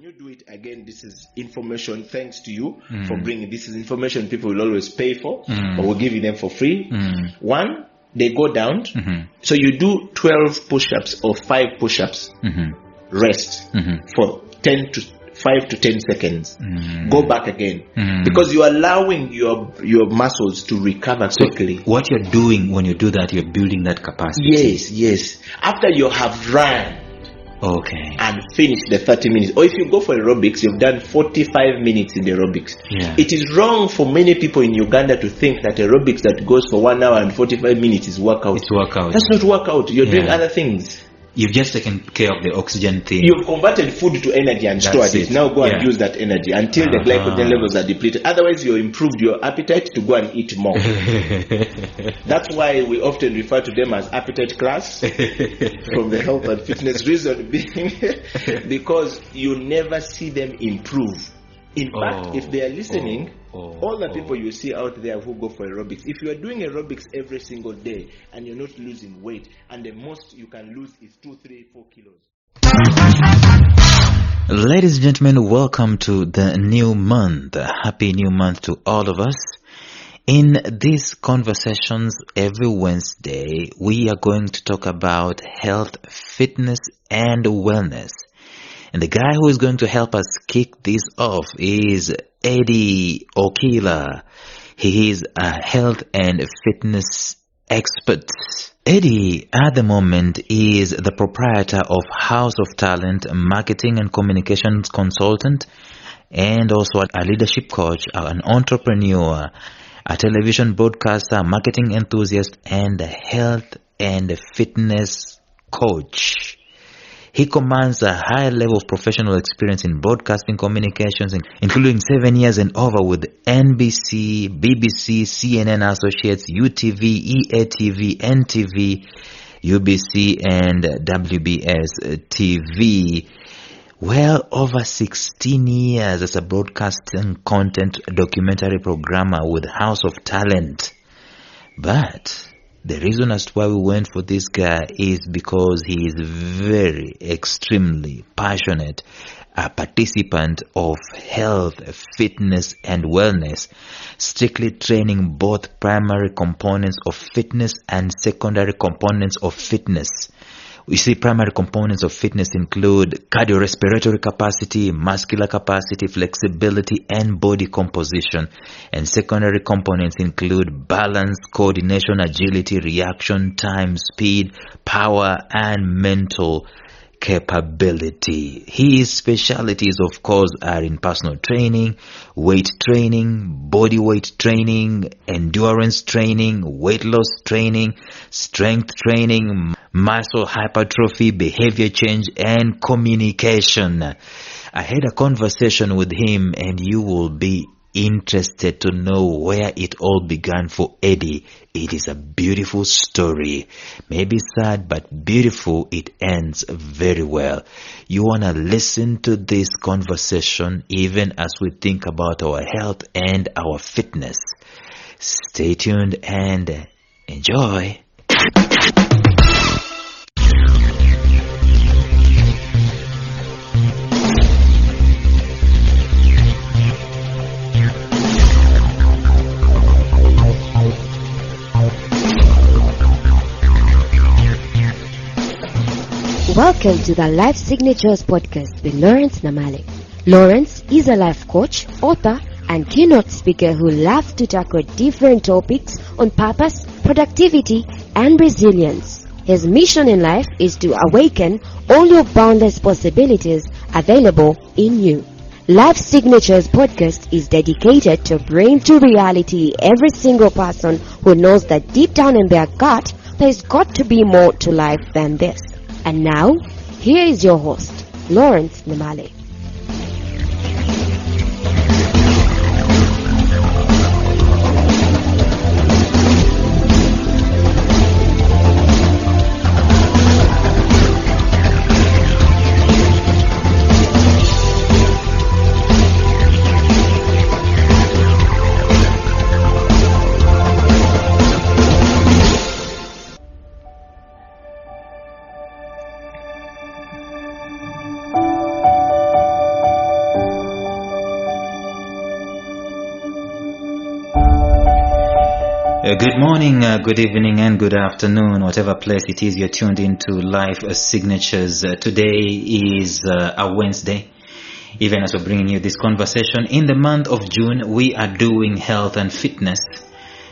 When you do it again, this is information. Thanks to you for bringing. This is information people will always pay for, or will give you them for free. One, they go down. So you do 12 push-ups or 5 push-ups. Rest for 5 to 10 seconds. Go back again because you're allowing your muscles to recover quickly. What you're doing when you do that, you're building that capacity. Yes. After you have run. Okay. And finish the 30 minutes. Or if you go for aerobics, you've done 45 minutes in the aerobics. Yeah. It is wrong for many people in Uganda to think that aerobics that goes for 1 hour and 45 minutes is workout. It's workout. That's not workout. You're doing other things. You've just taken care of the oxygen thing. You've converted food to energy and stored it. Now go and use that energy until the glycogen levels are depleted. Otherwise, you improved your appetite to go and eat more. That's why we often refer to them as appetite class from the health and fitness reason being because you never see them improve. In fact, if they are listening, all the people you see out there who go for aerobics, if you are doing aerobics every single day and you're not losing weight, and the most you can lose is 2, 3, 4 kilos. Ladies and gentlemen, welcome to the new month. Happy new month to all of us. In these conversations every Wednesday, we are going to talk about health, fitness, and wellness. And the guy who is going to help us kick this off is Eddie Okila. He is a health and fitness expert. Eddie, at the moment, is the proprietor of House of Talent, marketing and communications consultant, and also a leadership coach, an entrepreneur, a television broadcaster, marketing enthusiast, and a health and fitness coach. He commands a high level of professional experience in broadcasting communications, including 7 years and over with NBC, BBC, CNN Associates, UTV, EATV, NTV, UBC, and WBS TV. Well over 16 years as a broadcasting content documentary programmer with House of Talent. But the reason as to why we went for this guy is because he is very, extremely passionate, a participant of health, fitness, and wellness, strictly training both primary components of fitness and secondary components of fitness. We see primary components of fitness include cardiorespiratory capacity, muscular capacity, flexibility, and body composition. And secondary components include balance, coordination, agility, reaction time, speed, power, and mental capability. His specialties, of course, are in personal training, weight training, body weight training, endurance training, weight loss training, strength training, muscle hypertrophy, behavior change, and communication. I had a conversation with him, and you will be interested to know where it all began for Eddie. It is a beautiful story. Maybe sad, but beautiful. It ends very well. You want to listen to this conversation even as we think about our health and our fitness. Stay tuned and enjoy. Welcome to the Life Signatures podcast with Lawrence Namale. Lawrence is a life coach, author, and keynote speaker who loves to tackle different topics on purpose, productivity, and resilience. His mission in life is to awaken all your boundless possibilities available in you. Life Signatures podcast is dedicated to bring to reality every single person who knows that deep down in their gut, there's got to be more to life than this. And now, here is your host, Lawrence Namale. Good morning, good evening, and good afternoon, whatever place it is you're tuned into Life Signatures. Today is a Wednesday. Even as we're bringing you this conversation, in the month of June, we are doing health and fitness.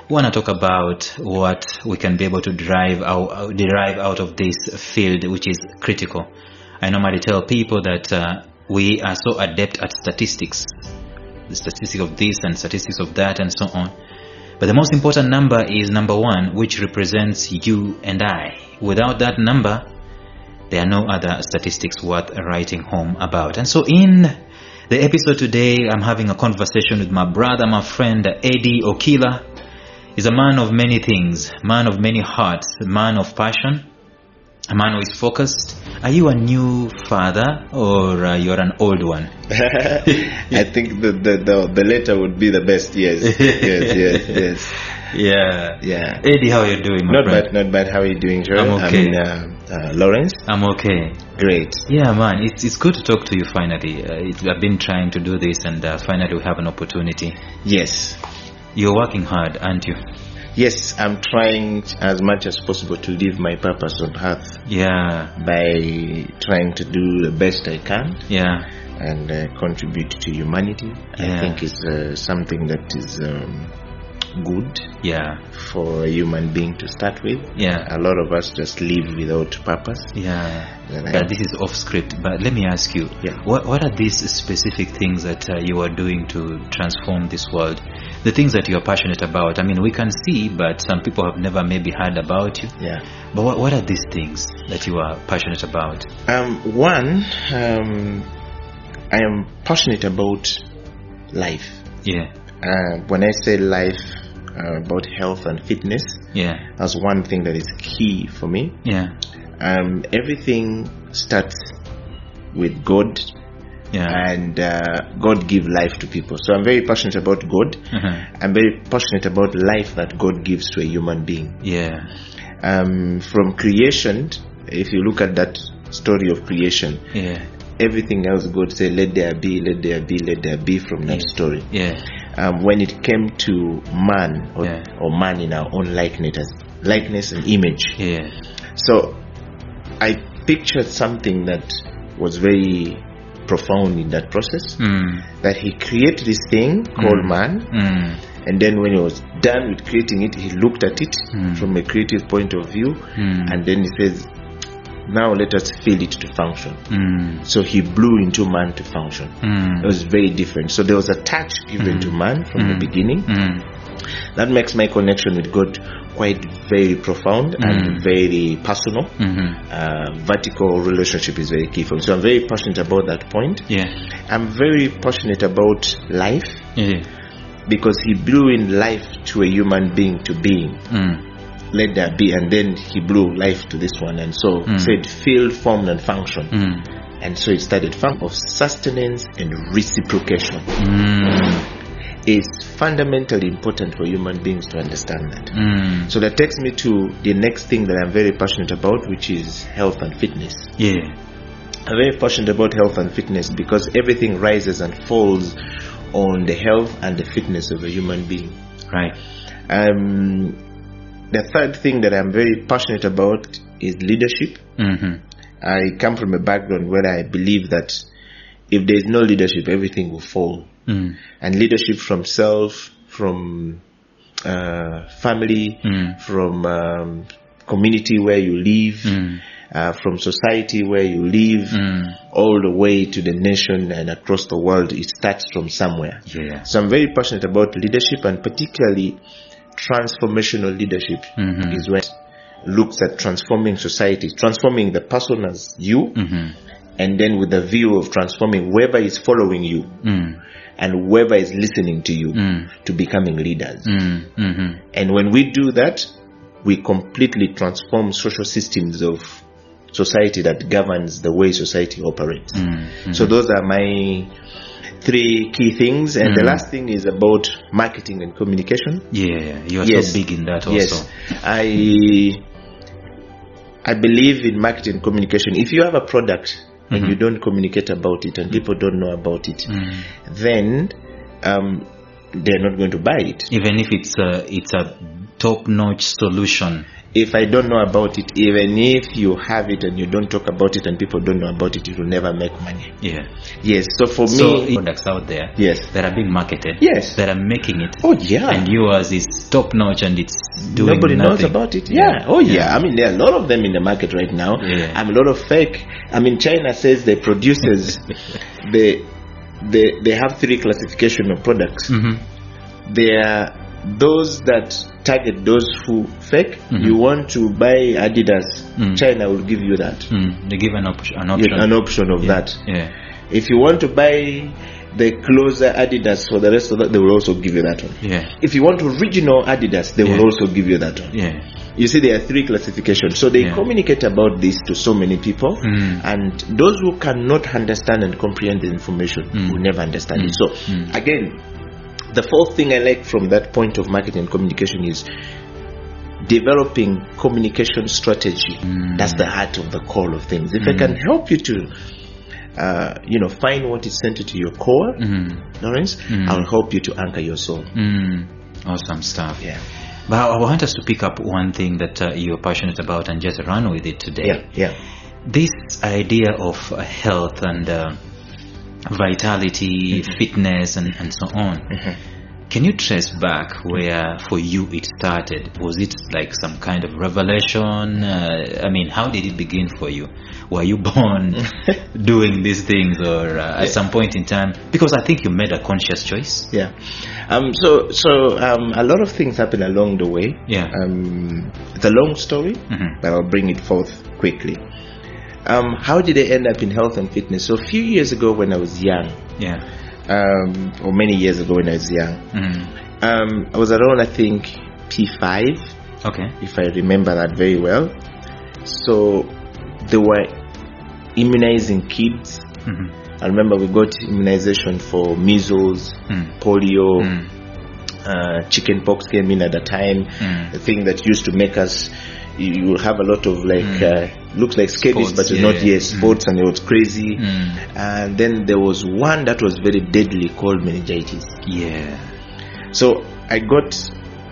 We want to talk about what we can be able to derive out of this field, which is critical. I normally tell people that we are so adept at statistics, the statistics of this and statistics of that and so on. But the most important number is number 1, which represents you and I. Without that number, there are no other statistics worth writing home about. And so in the episode today, I'm having a conversation with my brother, my friend, Eddie Okila. He's a man of many things, man of many hearts, man of passion, a man who is focused. Are you a new father or you're an old one? I think the latter would be the best. Yes. Yeah. Eddie, how are you doing, my friend? Not bad. How are you doing, Joe? I'm okay. Lawrence? I'm okay. Great. Yeah, man. It's good to talk to you finally. I've been trying to do this, and finally we have an opportunity. Yes. You're working hard, aren't you? Yes, I'm trying as much as possible to live my purpose on earth. Yeah. By trying to do the best I can. Yeah. And contribute to humanity. Yeah. I think it's something that is good. Yeah. For a human being to start with. Yeah. A lot of us just live without purpose. Yeah. But this is off script. But let me ask you. Yeah. What are these specific things that you are doing to transform this world? The things that you are passionate about. I mean, we can see, but some people have never maybe heard about you. Yeah. But what are these things that you are passionate about? One, I am passionate about life. Yeah. When I say life, about health and fitness. Yeah. That's one thing that is key for me. Yeah. Everything starts with God. Yeah. And God gives life to people. So I'm very passionate about God. I'm very passionate about life that God gives to a human being. Yeah. From creation, if you look at that story of creation, yeah, everything else God said, let there be, let there be, let there be from that story. Yeah. When it came to man or man in our own likeness and image. Yeah. So I pictured something that was very profound in that process, that he created this thing called man, and then when he was done with creating it, he looked at it from a creative point of view, and then he says, now let us fill it to function. So he blew into man to function. It was very different. So there was a touch given to man from the beginning. That makes my connection with God quite very profound and very personal. Vertical relationship is very key for me. So I'm very passionate about that point. Yeah. I'm very passionate about life. Yeah. Because he blew in life to a human being to being. Let there be, and then he blew life to this one, and so said fill, form and function. And so it started from of sustenance and reciprocation. It's fundamentally important for human beings to understand that. So that takes me to the next thing that I'm very passionate about, which is health and fitness. Yeah. I'm very passionate about health and fitness because everything rises and falls on the health and the fitness of a human being. Right. The third thing that I'm very passionate about is leadership. I come from a background where I believe that if there is no leadership, everything will fall. And leadership from self, from family, from community where you live, from society where you live, all the way to the nation and across the world, it starts from somewhere. Yeah. So I'm very passionate about leadership, and particularly transformational leadership is when it looks at transforming society, transforming the person as you, and then with the view of transforming whoever is following you and whoever is listening to you to becoming leaders. And when we do that, we completely transform social systems of society that governs the way society operates. So those are my 3 key things, and the last thing is about marketing and communication. Yeah, you are so big in that also. Yes, I believe in marketing and communication. If you have a product and you don't communicate about it and people don't know about it, then they're not going to buy it. Even if it's a top-notch solution. If I don't know about it, even if you have it and you don't talk about it and people don't know about it, you will never make money. Yeah. Yes. So for me, products out there, yes, that are being marketed, yes, that are making it. Oh yeah. And yours is top-notch and it's doing nobody nothing. knows about it. Yeah. Oh yeah. I mean, there are a lot of them in the market right now. Yeah. A lot of fake. I mean, China says the producers they have 3 classification of products. Mm-hmm. They are those that target those who fake. Mm-hmm. You want to buy Adidas, China will give you that. They give an option. An option of that. Yeah. If you want to buy the closer Adidas for the rest of that, they will also give you that one. Yeah. If you want original Adidas, they will also give you that one. Yeah. You see, there are 3 classifications. So they communicate about this to so many people, and those who cannot understand and comprehend the information will never understand it. So again, the 4th thing I like from that point of marketing and communication is developing communication strategy. That's the heart of the core of things. If I can help you to find what is centered to your core, Lawrence, I'll help you to anchor your soul. Awesome stuff. Yeah. But I want us to pick up one thing that you're passionate about and just run with it today. Yeah. This idea of health and vitality, fitness, and so on. Can you trace back where for you it started? Was it like some kind of revelation? I mean, how did it begin for you? Were you born doing these things, or at some point in time? Because I think you made a conscious choice. Yeah. So a lot of things happen along the way. Yeah. It's a long story, but I'll bring it forth quickly. How did I end up in health and fitness? So a few years ago when I was young, or many years ago when I was young, I was around, I think, P5, if I remember that very well. So they were immunizing kids. I remember we got immunization for measles, polio, chicken pox came in at the time, the thing that used to make us, you have a lot of looks like scabies, sports, but not sports, and it was crazy. And then there was one that was very deadly called meningitis. Yeah. So I got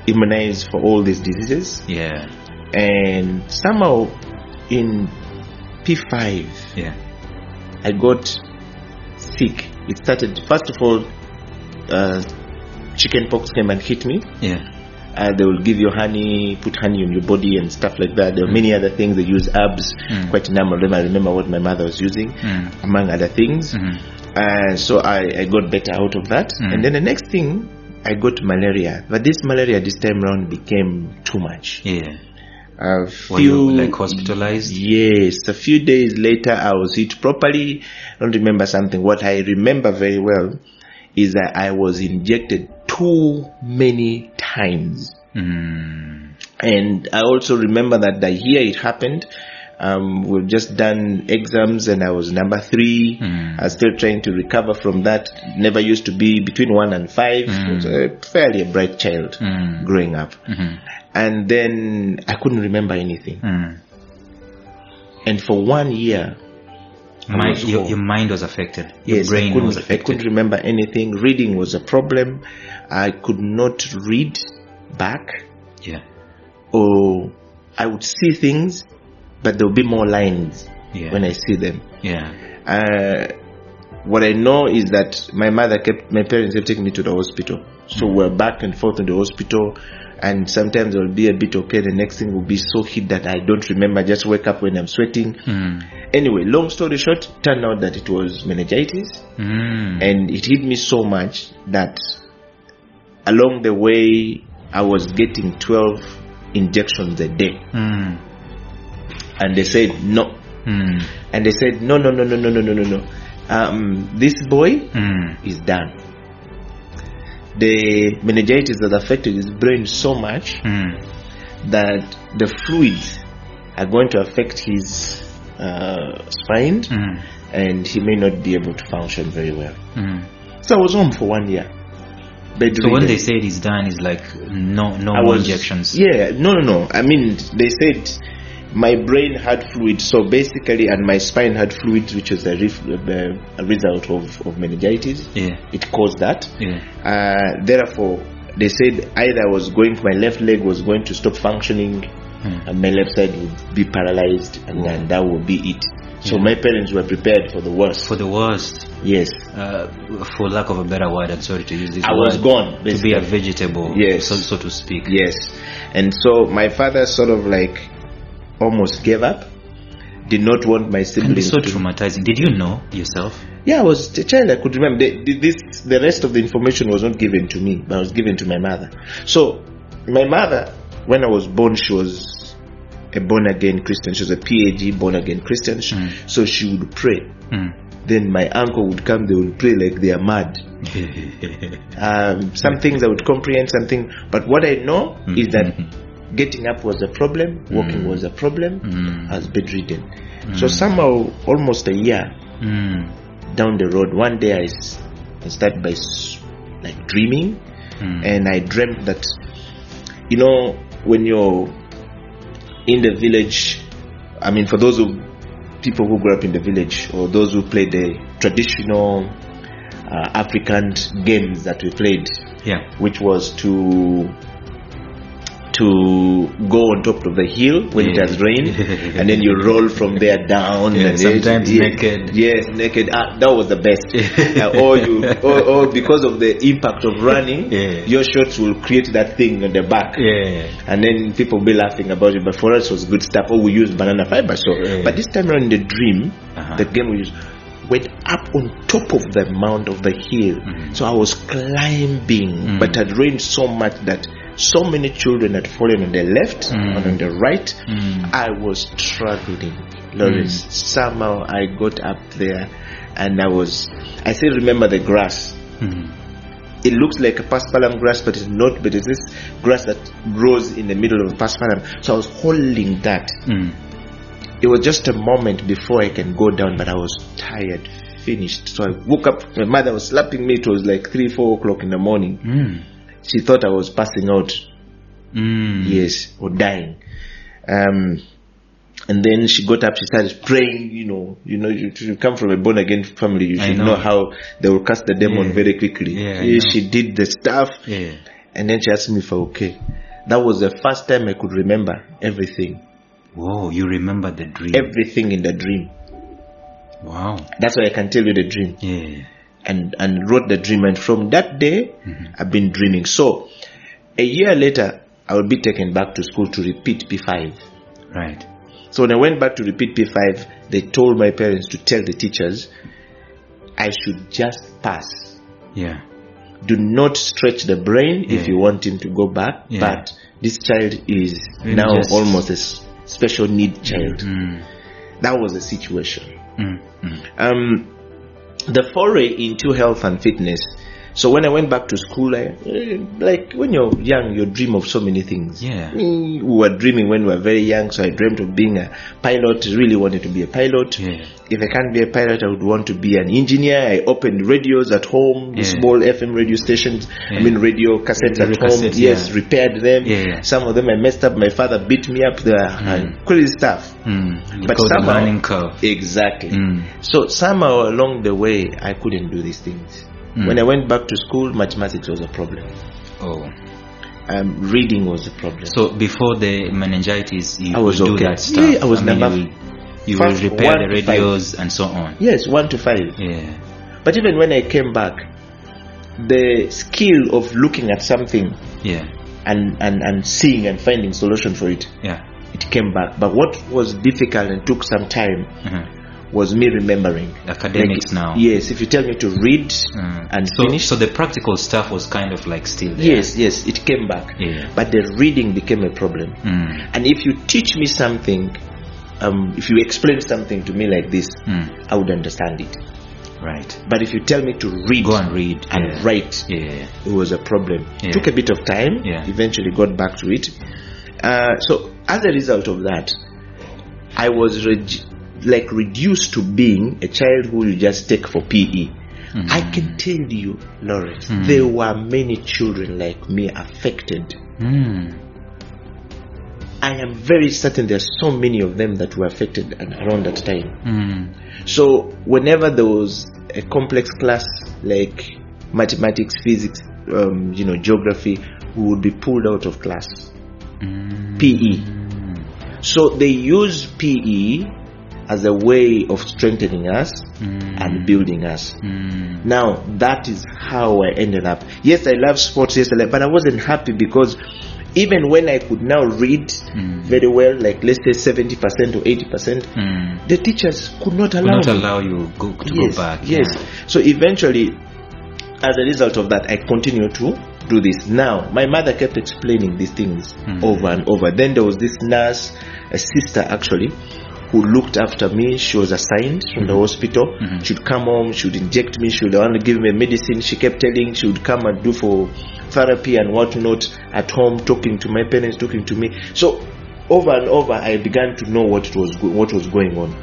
immunized for all these diseases. Yeah. And somehow in P5, I got sick. It started, first of all, chicken pox came and hit me. Yeah. They will give you honey, put honey on your body and stuff like that. There are many other things. They use herbs, quite a number of them. I remember what my mother was using, among other things. So I got better out of that. And then the next thing, I got malaria. But this malaria this time around became too much. Yeah. Were you like hospitalized? Yes. A few days later, I was hit properly. I don't remember something. What I remember very well is that I was injected too many times. And I also remember that the year it happened, we've just done exams and I was number 3. I was still trying to recover from that. Never used to be between 1 and 5. I was a fairly bright child growing up. And then I couldn't remember anything. And for 1 year, your mind was affected. Yes, your brain was affected. I couldn't remember anything. Reading was a problem. I could not read back. Yeah. Or I would see things, but there would be more lines when I see them. Yeah. What I know is that my parents kept taking me to the hospital. So we're back and forth in the hospital. And sometimes there will be a bit okay. The next thing will be so hit that I don't remember. Just wake up when I'm sweating. Anyway, long story short, turned out that it was meningitis. And it hit me so much that along the way, I was getting 12 injections a day. And they said no. And they said no. This boy is done. The meningitis that affected his brain so much that the fluids are going to affect his spine, and he may not be able to function very well. So I was home for 1 year. So when they said he's done, it's like no more injections. Yeah, no. I mean, they said my brain had fluid, so basically, and my spine had fluid, which is a result of meningitis. Yeah. It caused that. Yeah. Therefore, they said either my left leg was going to stop functioning, and my left side would be paralyzed, and then that would be it. So my parents were prepared for the worst. For the worst. Yes. For lack of a better word, I'm sorry to use this I word. was gone, basically. To be a vegetable, yes, so to speak. Yes. And so my father sort of like almost gave up. Did not want my siblings. And it's so traumatizing. Did you know yourself? Yeah, I was a child. I could remember. The rest of the information was not given to me, but was given to my mother. So my mother, when I was born, she was a born-again Christian. She was a PAG born-again Christian. So she would pray. Then my uncle would come, they would pray like they are mad. Some things I would comprehend, something. But what I know is that getting up was a problem, walking was a problem. I was bedridden. So somehow, almost a year down the road, one day I started by like dreaming. And I dreamt that, when you're in the village, I mean, for those people who grew up in the village, or those who played the traditional African games that we played, which was to go on top of the hill when it has rained, and then you roll from there down, and sometimes naked. Yes, naked. That was the best. or because of the impact of running, your shots will create that thing on the back, and then people will be laughing about it. But for us, it was good stuff. Or we used banana fiber. But this time around in the dream, the game we used went up on top of the mount of the hill. So I was climbing, but it had rained so much that so many children had fallen on the left and on the right. I was struggling, Lawrence. Somehow I got up there, and I still remember the grass. It looks like a paspalum grass, but it's not. But it's this grass that grows in the middle of a paspalum. So I was holding that. It was just a moment before I can go down, but I was tired, finished. So I woke up. My mother was slapping me. It was like 3-4 o'clock in the morning. She thought I was passing out. Yes, or dying. And then she got up, she started praying. You come from a born again family, you should know how they will cast the demon very quickly. She did the stuff, and then she asked me if I'm okay. That was the first time I could remember everything. Whoa, you remember the dream? Everything in the dream. Wow. That's why I can tell you the dream. And wrote the dream, and from that day I've been dreaming. So a year later I would be taken back to school to repeat P5. Right. So when I went back to repeat P5, they told my parents to tell the teachers I should just pass. Do not stretch the brain if you want him to go back. But this child is now almost a special need child. That was the situation. The foray into health and fitness. So when I went back to school, like when you're young, you dream of so many things. We were dreaming when we were very young, so I dreamt of being a pilot. Really wanted to be a pilot. If I can't be a pilot, I would want to be an engineer. I opened radios at home, the small FM radio stations. Radio cassettes at home. Repaired them. Some of them I messed up. My father beat me up there. Crazy stuff. But somehow, learning curve. Exactly. So somehow along the way, I couldn't do these things. When I went back to school, mathematics was a problem. Reading was a problem. So before the meningitis, you I was would okay. do that stuff. I was you will repair the radios and so on. Yes, 1 to 5. But even when I came back, the skill of looking at something and seeing and finding solution for it, it came back. But what was difficult and took some time was me remembering. Academics now. Yes, if you tell me to read and finish. So the practical stuff was kind of like still there. Yes, it came back. But the reading became a problem. And if you teach me something, if you explain something to me like this, I would understand it. Right. But if you tell me to read, go and read and write, it was a problem. It took a bit of time. Eventually got back to it. So as a result of that, I was reduced to being a child who you just take for PE. I can tell you, Lawrence, there were many children like me affected. I am very certain there are so many of them that were affected around that time. So whenever there was a complex class like mathematics, physics, geography, we would be pulled out of class. PE. So they use PE as a way of strengthening us and building us. Now, that is how I ended up. Yes, I love sports, but I wasn't happy because even when I could now read very well, like let's say 70% or 80%, the teachers could not allow you to go back. Yes. So eventually, as a result of that, I continued to do this. Now, my mother kept explaining these things over and over. Then there was this nurse, a sister actually, who looked after me. She was assigned from the hospital. She'd come home, she would inject me, she would want to give me medicine. She kept telling, she would come and do for therapy and whatnot at home, talking to my parents, talking to me. So over and over, I began to know what was going on.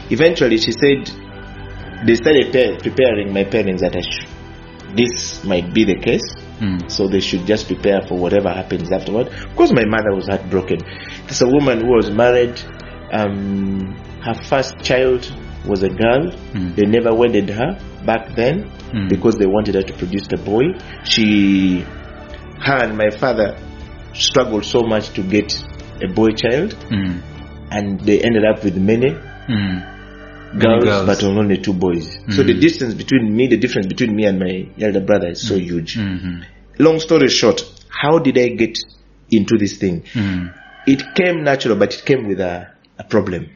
Eventually, she said, they started preparing my parents that this might be the case. So they should just prepare for whatever happens afterward. Of course, my mother was heartbroken. There's a woman who was married. Her first child was a girl. They never wedded her back then because they wanted her to produce a boy. Her and my father struggled so much to get a boy child, and they ended up with many girls, but only 2 boys. So the difference between me and my elder brother is so huge. Long story short, how did I get into this thing? It came natural, but it came with a problem.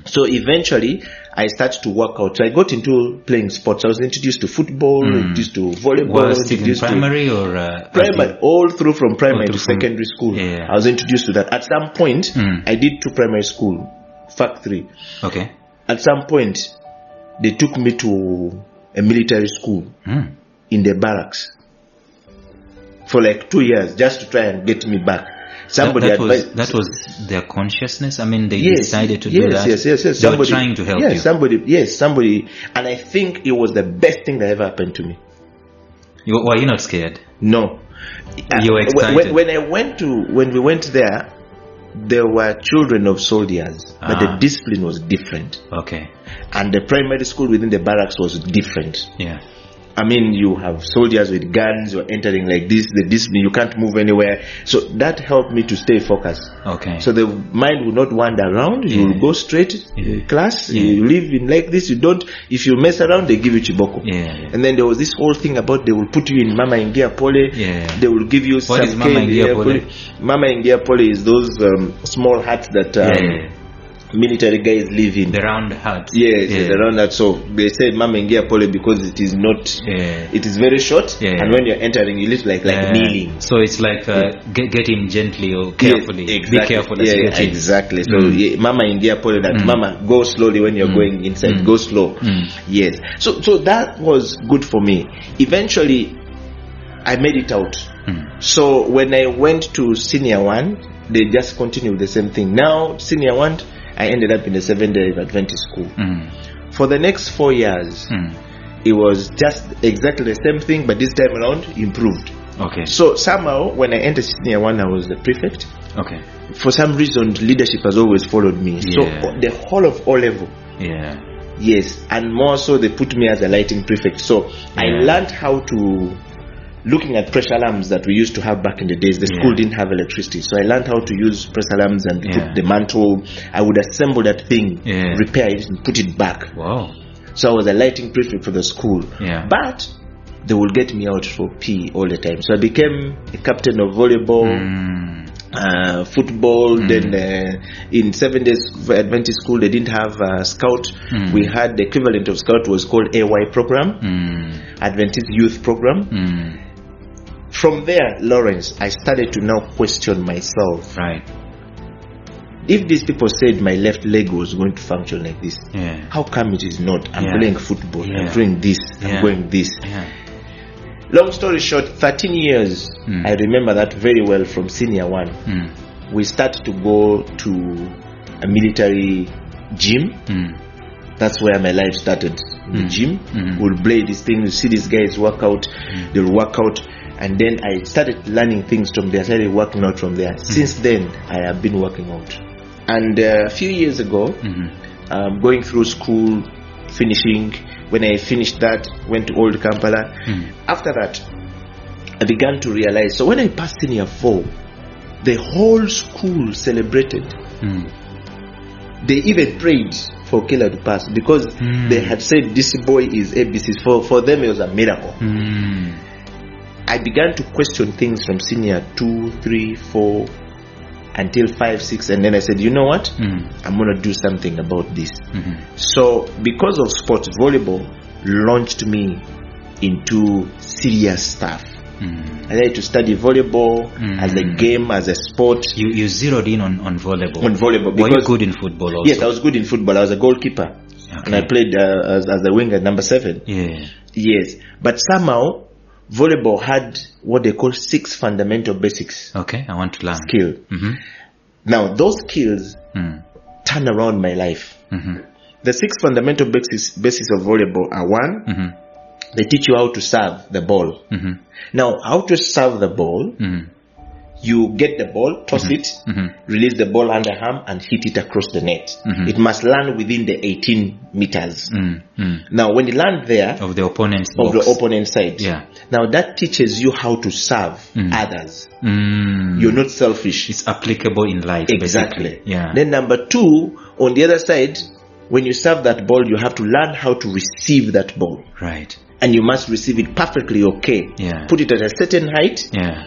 So eventually I started to work out. So I got into playing sports. I was introduced to football, introduced to volleyball. Was it in primary or primary? All through from primary to secondary school. I was introduced to that. At some point, I did 2 primary school, Fact 3. Okay. At some point, they took me to a military school in the barracks for like 2 years just to try and get me back. That was their consciousness. I mean, they decided to do that. Yes. They were trying to help you. Somebody, and I think it was the best thing that ever happened to me. Were you not scared? No. You were excited. When we went there, there were children of soldiers, but the discipline was different. Okay. And the primary school within the barracks was different. Yeah. I mean, you have soldiers with guns, you're entering like this, the discipline, you can't move anywhere. So that helped me to stay focused. Okay. So the mind will not wander around, you will go straight in class, you live in like this, if you mess around, they give you chiboko. And then there was this whole thing about they will put you in Mama Ingia Pole, they will give you what is Mama Ingia Pole? Mama Ingia Pole is those small huts that military guys live in. The round hut. Yes, the round hut. So they said Mama Ingia Pole because it is not, it is very short, and when you're entering, you live like kneeling. So it's like get in gently or carefully. Exactly. Be careful as you get in. Exactly. So Mama Ingia Pole, that Mama, go slowly when you're going inside, go slow. Yes. So that was good for me. Eventually, I made it out. So when I went to senior 1, they just continued the same thing. Now, senior 1, I ended up in a 7-day Adventist school. For the next 4 years, it was just exactly the same thing, but this time around, improved. Okay. So somehow, when I entered senior 1, I was the prefect. Okay. For some reason, leadership has always followed me. So the whole of O level. Yes, and more so, they put me as a lighting prefect. So I learned how to, looking at pressure alarms that we used to have back in the days, the school didn't have electricity. So I learned how to use pressure alarms and put the mantle. I would assemble that thing, repair it, and put it back. Wow. So I was a lighting prefect for the school. But they would get me out for PE all the time. So I became a captain of volleyball, football. Then in 7 days Adventist school, they didn't have scout. We had the equivalent of scout was called AY program, Adventist youth program. From there, Lawrence, I started to now question myself. Right. If these people said my left leg was going to function like this, how come it is not? I'm playing football, I'm doing this, I'm going this. Long story short, 13 years, I remember that very well from senior 1. We started to go to a military gym. That's where my life started. The gym. We'll play these things, you see these guys work out, they'll work out. And then I started learning things from there. I started working out from there. Since then, I have been working out. And a few years ago, going through school, finishing. When I finished that, went to Old Kampala. After that, I began to realize. So when I passed senior 4, the whole school celebrated. They even prayed for Okila to pass because they had said this boy is ABC. For them it was a miracle. I began to question things from senior 2, 3, 4 until 5, 6, and then I said, you know what? I'm going to do something about this. So because of sports, volleyball launched me into serious stuff. I had to study volleyball as a game, as a sport. You zeroed in on volleyball. On volleyball. Were you good in football also? Yes, I was good in football. I was a goalkeeper. And I played as a winger, number 7. Yeah. Yes. But somehow, volleyball had what they call 6 fundamental basics. Okay, I want to learn. Skill. Now, those skills turn around my life. The 6 fundamental basics of volleyball are 1, they teach you how to serve the ball. Now, how to serve the ball, you get the ball, toss it, release the ball underarm and hit it across the net. It must land within the 18 meters. Now, when you land there, of the opponent's side, now that teaches you how to serve others. You're not selfish. It's applicable in life. Exactly. Basically. Yeah. Then number 2, on the other side, when you serve that ball, you have to learn how to receive that ball. Right. And you must receive it perfectly okay. Yeah. Put it at a certain height. Yeah.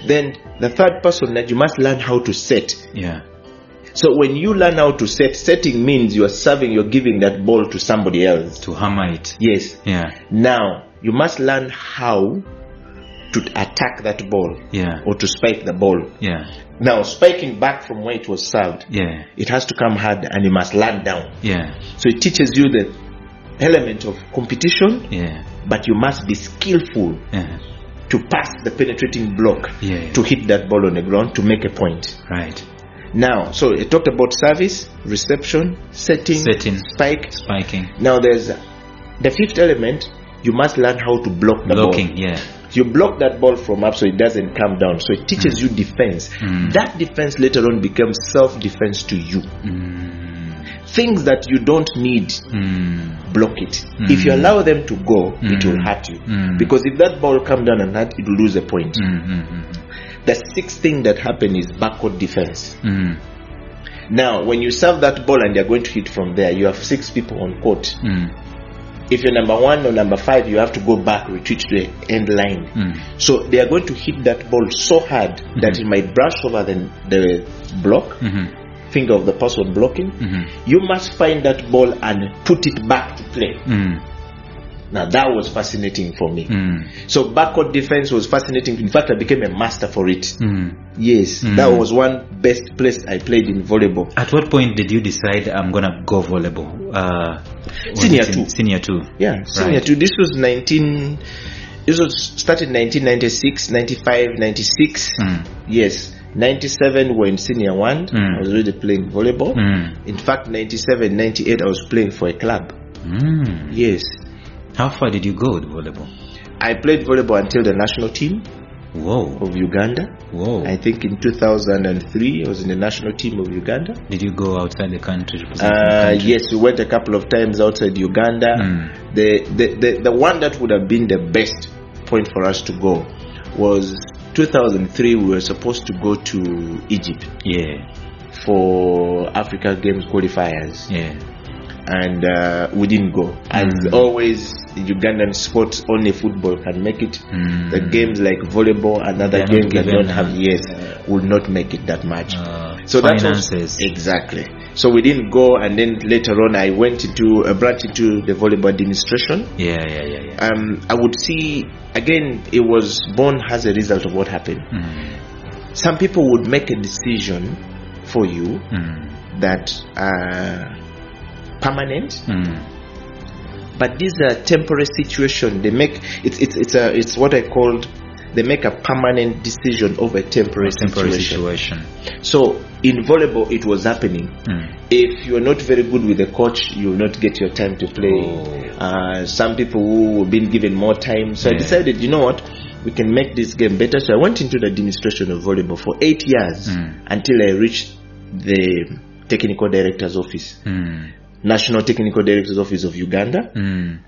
Then the third person, that you must learn how to set. Yeah. So when you learn how to set, setting means you're giving that ball to somebody else. To hammer it. Yes. Yeah. Now, you must learn how to attack that ball. Yeah. Or to spike the ball. Yeah. Now, spiking back from where it was served. Yeah. It has to come hard and you must land down. Yeah. So it teaches you the element of competition. Yeah. But you must be skillful. Yeah. To pass the penetrating block, to hit that ball on the ground to make a point. Right. Now, so it talked about service, reception, setting, spiking. Now there's the 5th element. You must learn how to block the ball. Yeah. You block that ball from up so it doesn't come down. So it teaches you defense. That defense later on becomes self-defense to you. Things that you don't need, block it. If you allow them to go, it will hurt you. Because if that ball comes down and hurt, it will lose a point. The 6th thing that happens is backward defense. Now, when you serve that ball and they're going to hit from there, you have 6 people on court. If you're number 1 or number 5, you have to go back, retreat to the end line. So they are going to hit that ball so hard that it might brush over the block. Finger of the person blocking. You must find that ball and put it back to play. Now that was fascinating for me. So backward defense was fascinating. In fact, I became a master for it. Yes, that was one best place I played in volleyball. At what point did you decide I'm gonna go volleyball? Senior 2. Senior 2. Yeah, senior 2. This was started 1996, 95, 96. Yes. 97 were in senior 1. I was already playing volleyball. In fact, 97, 98 I was playing for a club. Yes. How far did you go with volleyball? I played volleyball until the national team. Whoa. Of Uganda. Whoa. I think in 2003 I was in the national team of Uganda. Did you go outside the country? Yes, we went a couple of times outside Uganda. The one that would have been the best point for us to go was 2003. We were supposed to go to Egypt. Yeah. For Africa Games qualifiers. Yeah. And we didn't go. As always, Ugandan sports, only football can make it. The games like volleyball and other games that don't have will not make it that much. So finances. That's exactly. So we didn't go, and then later on I went into a branch into the volleyball administration. Yeah. I would see again, it was born as a result of what happened. Some people would make a decision for you that permanent, but these are temporary situation. They make it's what I called, they make a permanent decision over a temporary situation. So in volleyball it was happening. If you are not very good with the coach, you will not get your time to play. Some people who have been given more time, so I decided, you know what, we can make this game better. So I went into the administration of volleyball for 8 years until I reached the technical director's office. National Technical Director's Office of Uganda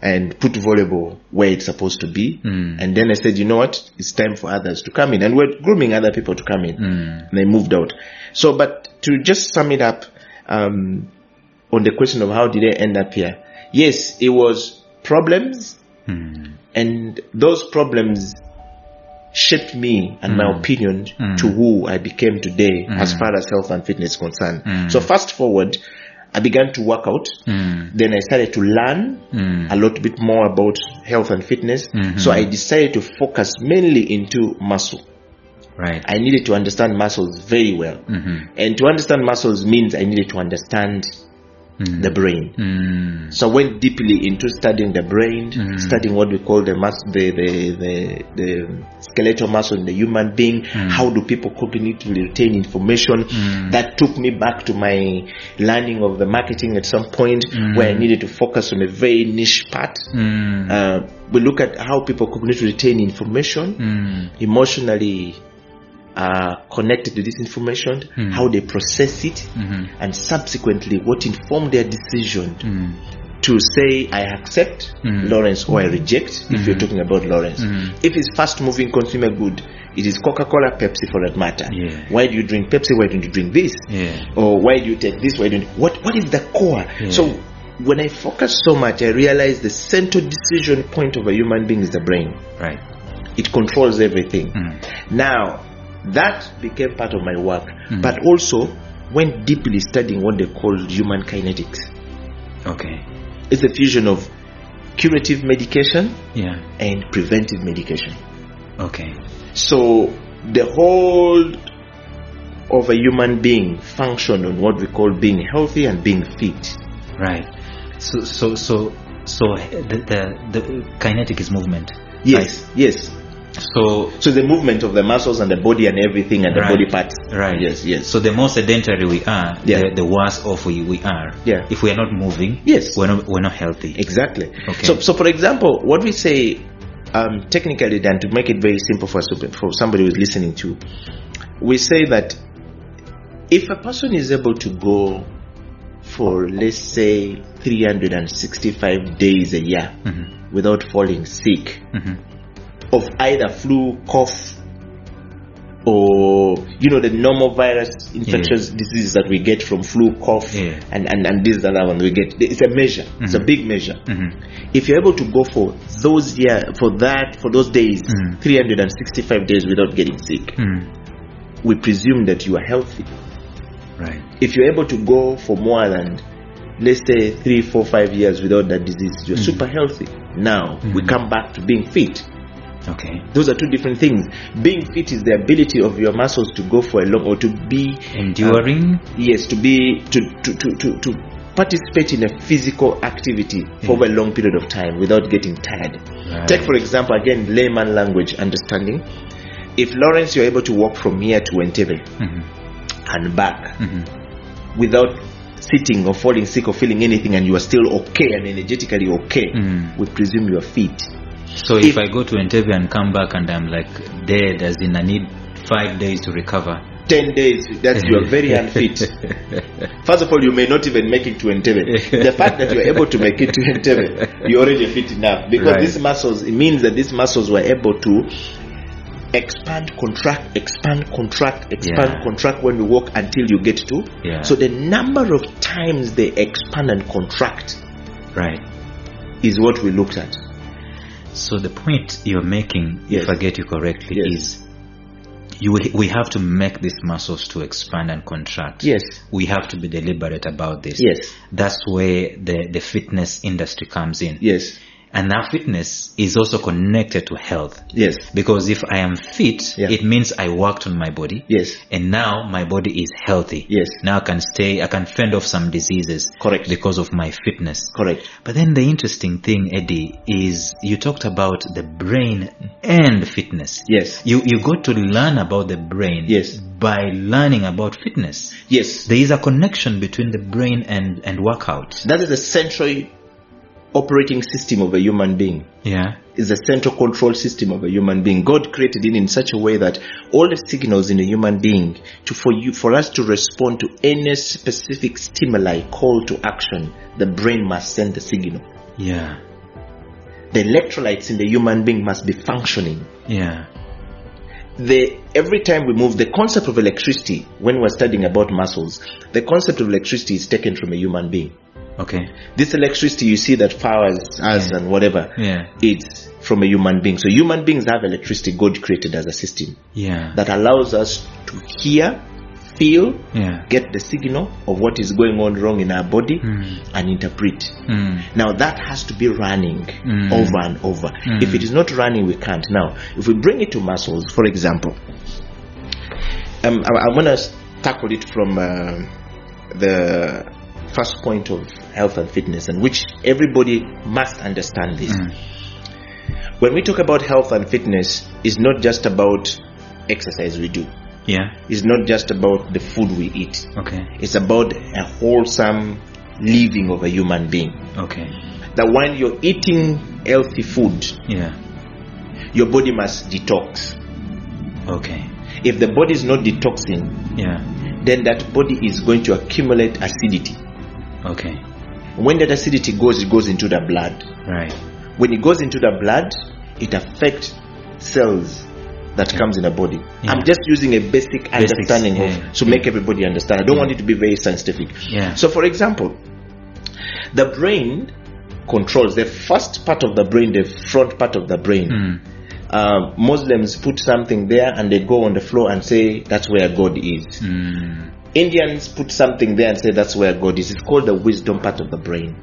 and put volleyball where it's supposed to be. And then I said, you know what? It's time for others to come in. And we're grooming other people to come in. And they moved out. So, but to just sum it up, on the question of how did I end up here? Yes, it was problems. And those problems shaped me and my opinion to who I became today as far as health and fitness is concerned. So fast forward, I began to work out. Then I started to learn a lot bit more about health and fitness. So I decided to focus mainly into muscle. Right. I needed to understand muscles very well. And to understand muscles means I needed to understand the brain. So I went deeply into studying the brain, studying what we call the skeletal muscle in the human being. How do people cognitively retain information? That took me back to my learning of the marketing at some point where I needed to focus on a very niche part. We look at how people cognitively retain information, emotionally connected to this information, how they process it, and subsequently what informed their decision to say I accept Lawrence or I reject, if you're talking about Lawrence. If it's fast moving consumer good, it is Coca-Cola, Pepsi for that matter. Why do you drink Pepsi? Why don't you drink this? Or why do you take this? Why don't you? What is the core? So when I focus so much, I realize the central decision point of a human being is the brain. Right. It controls everything. Now that became part of my work, but also went deeply studying what they call human kinetics. Okay. It's the fusion of curative medication and preventive medication. Okay. So the whole of a human being function on what we call being healthy and being fit. Right. So the kinetic is movement. Yes. Right? Yes. So the movement of the muscles and the body and everything and the body parts. Right. Yes. So the more sedentary we are, the worse off we are. Yeah. If we are not moving, we're not healthy. Exactly. Okay. So for example, what we say technically, then, to make it very simple for somebody who's listening to, we say that if a person is able to go for, let's say, 365 days a year without falling sick of either flu, cough, or the normal virus infectious diseases that we get from flu, cough, and this and that one we get, it's a measure. It's a big measure. If you're able to go for those those days, 365 days without getting sick, we presume that you are healthy. Right. If you're able to go for more than, let's say, 3, 4, 5 years without that disease, you're super healthy. Now we come back to being fit. Okay. Those are two different things. Being fit is the ability of your muscles to go for a long, or to be enduring. Yes, to participate in a physical activity for over a long period of time without getting tired. Right. Take, for example, again, layman language understanding. If, Lawrence, you're able to walk from here to Entebbe and back without sitting or falling sick or feeling anything, and you are still okay and energetically okay, we presume you are fit. So if I go to Entebbe and come back and I'm like dead, as in I need 5 days to recover, 10 days, that you are very unfit. First of all, you may not even make it to Entebbe. The fact that you are able to make it to Entebbe, you're already fit enough, because these muscles, it means that these muscles were able to expand, contract when we walk until you get to. So the number of times they expand and contract is what we looked at. So the point you're making, if I get you correctly, is we have to make these muscles to expand and contract. Yes. We have to be deliberate about this. Yes. That's where the fitness industry comes in. Yes. And that fitness is also connected to health. Yes. Because if I am fit, it means I worked on my body. Yes. And now my body is healthy. Yes. Now I can fend off some diseases. Correct. Because of my fitness. Correct. But then the interesting thing, Eddie, is you talked about the brain and fitness. Yes. You got to learn about the brain. Yes. By learning about fitness. Yes. There is a connection between the brain and workout. That is the central operating system of a human being. Yeah. is the central control system of a human being. God created it in such a way that all the signals in a human being, for us to respond to any specific stimuli, call to action, the brain must send the signal. Yeah. The electrolytes in the human being must be functioning. Yeah. Every time we move, the concept of electricity, when we're studying about muscles, the concept of electricity is taken from a human being. Okay. This electricity you see that powers us and whatever, it's from a human being. So human beings have electricity God created as a system that allows us to hear, feel, get the signal of what is going on wrong in our body and interpret. Now that has to be running over and over. If it is not running, we can't. Now, if we bring it to muscles, for example, I'm going to tackle it from the first point of health and fitness, and which everybody must understand this. When we talk about health and fitness, it's not just about exercise we do. It's not just about the food we eat. It's about a wholesome living of a human being. That when you're eating healthy food, your body must detox. If the body is not detoxing, then that body is going to accumulate acidity. When that acidity goes, it goes into the blood. When it goes into the blood, it affects cells that comes in the body. I'm just using a basic understanding to make everybody understand. I don't want it to be very scientific. So for example, the brain controls the first part of the brain, the front part of the brain. Muslims put something there and they go on the floor and say that's where God is. Indians put something there and say that's where God is. It's called the wisdom part of the brain.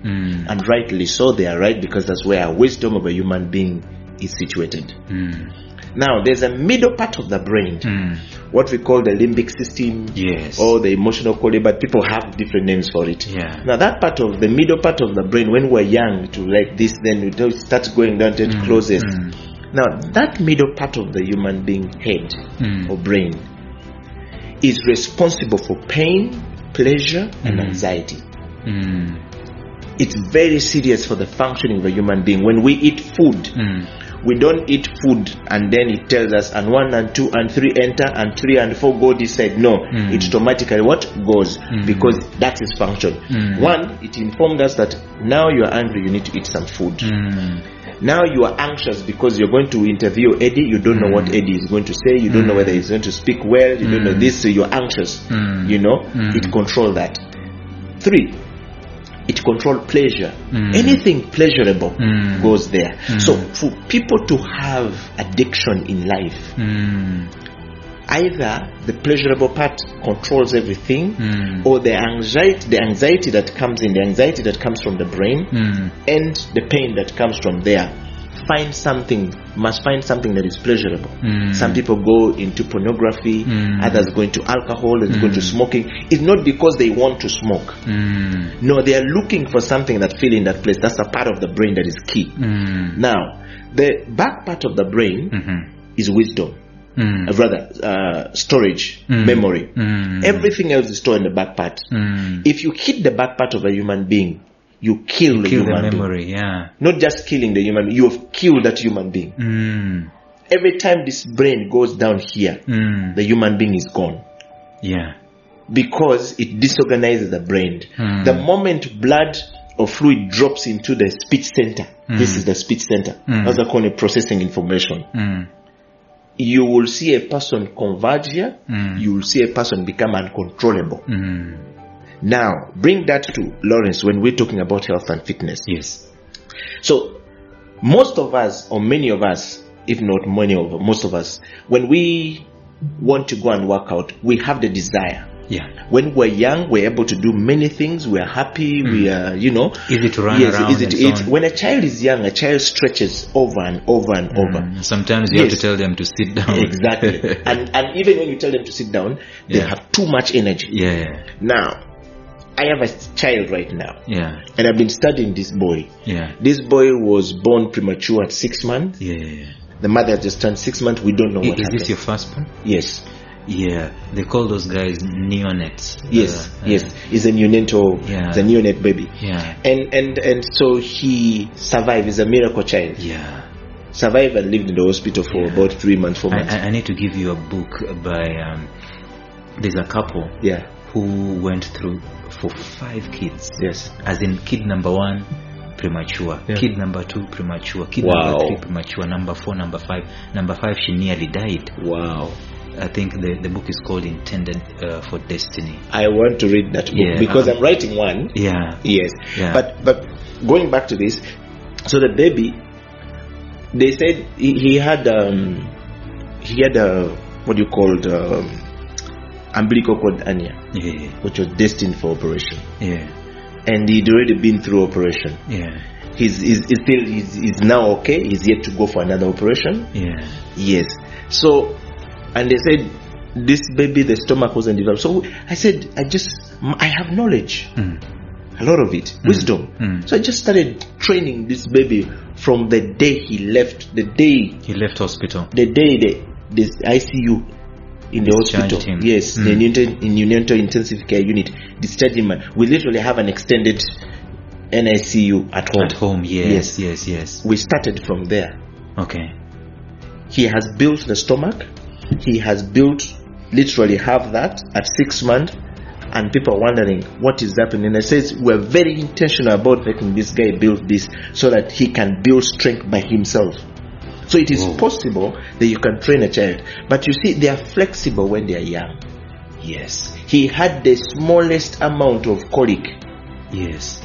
And rightly so, they are right, because that's where wisdom of a human being is situated. Now, there's a middle part of the brain, what we call the limbic system, or the emotional quality, but people have different names for it. Now, that part of the middle part of the brain, when we're young, to like this, then it starts going down to the closest. Now, that middle part of the human being head or brain is responsible for pain, pleasure, and anxiety. It's very serious for the functioning of a human being. When we eat food, we don't eat food and then it tells us and 1 and 2 and 3 enter and 3 and 4 go this side. No, it automatically what goes, because that is function. One, it informed us that now you are angry, you need to eat some food. Now you are anxious because you're going to interview Eddie. You don't know what Eddie is going to say. You don't know whether he's going to speak well. You don't know this, so you're anxious. You know, it controls that. 3, it controls pleasure. Anything pleasurable goes there. So for people to have addiction in life, either the pleasurable part controls everything, or the anxiety that comes in, the anxiety that comes from the brain, and the pain that comes from there, must find something that is pleasurable. Some people go into pornography, others go into alcohol, others go into smoking. It's not because they want to smoke. No, they are looking for something that fills in that place. That's a part of the brain that is key. Now, the back part of the brain is wisdom. Storage, memory. Everything else is stored in the back part. If you hit the back part of a human being, you kill the human memory being. Not just killing the human being, you have killed that human being. Every time this brain goes down here, the human being is gone. Because it disorganizes the brain. The moment blood or fluid drops into the speech center, this is the speech center, as I call it, processing information. You will see a person converge here, you will see a person become uncontrollable. Now, bring that to Lawrence when we're talking about health and fitness. So, most of us, or many of us, if not most of us, when we want to go and work out, we have the desire. When we're young, we're able to do many things. We're happy. We are, easy to run around. When a child is young, a child stretches over and over and over. Sometimes you have to tell them to sit down. Exactly. and even when you tell them to sit down, they have too much energy. Now, I have a child right now. And I've been studying this boy. This boy was born premature at 6 months. The mother just turned 6 months. We don't know what happened. Is this your first one? Yes. They call those guys neonates. Yes. He's a neonatal, the neonate baby. And so he survived. He's a miracle child. survived and lived in the hospital for about 3 months, 4 months. I need to give you a book by there's a couple who went through for 5 kids. Yes. As in kid number 1 premature, kid number 2 premature, kid number 3 premature, number 4, number 5. Number 5 she nearly died. Wow. I think the book is called Intended for Destiny. I want to read that book because I'm writing one. Yeah. Yes. Yeah. But going back to this, so the baby, they said he had what you called umbilical cord hernia, which was destined for operation. Yeah. And he'd already been through operation. Yeah. He's now okay. He's yet to go for another operation. Yeah. Yes. So, and they said this baby, the stomach wasn't developed. So I said, I have knowledge, a lot of it, wisdom. So I just started training this baby from the day he left hospital. The day the ICU in the hospital. Him. Yes, the neonatal intensive care unit discharged him. We literally have an extended NICU at home. At home, yes. We started from there. Okay. He has built the stomach. He has built, literally have that at 6 months, and people are wondering what is happening. And I says we're very intentional about making this guy build this so that he can build strength by himself. So it is possible that you can train a child, but you see, they are flexible when they are young. Yes. He had the smallest amount of colic. Yes.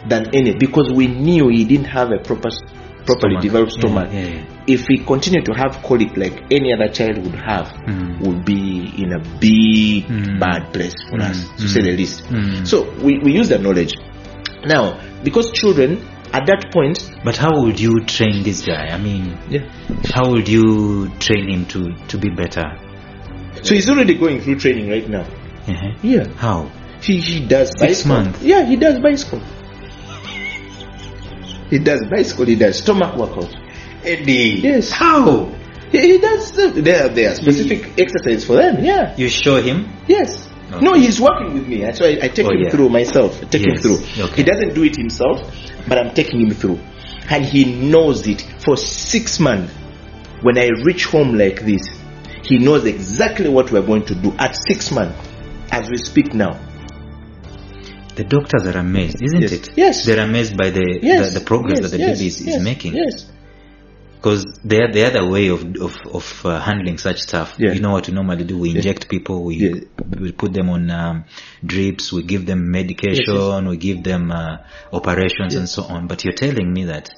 Than any, because we knew he didn't have a properly developed stomach. If he continued to have colic like any other child would have, would be in a big bad place for us, to say the least. So we use that knowledge. Now, because children at that point. But how would you train this guy? I mean, how would you train him to be better? So he's already going through training right now. Yeah. How? He does 6 months. Yeah, he does bicycle. He does stomach workout. Eddie. Yes. How? He does. There are specific exercises for them. Yeah. You show him? Yes. Okay. No, he's working with me. That's why I take him through myself. I take him through. Okay. He doesn't do it himself, but I'm taking him through. And he knows it for 6 months. When I reach home like this, he knows exactly what we're going to do at 6 months, as we speak now. The doctors are amazed, isn't it? Yes. They're amazed by the progress that the baby is making. Yes. Because the other way of handling such stuff, you know what we normally do? We inject people, we put them on drips, we give them medication, we give them operations and so on. But you're telling me that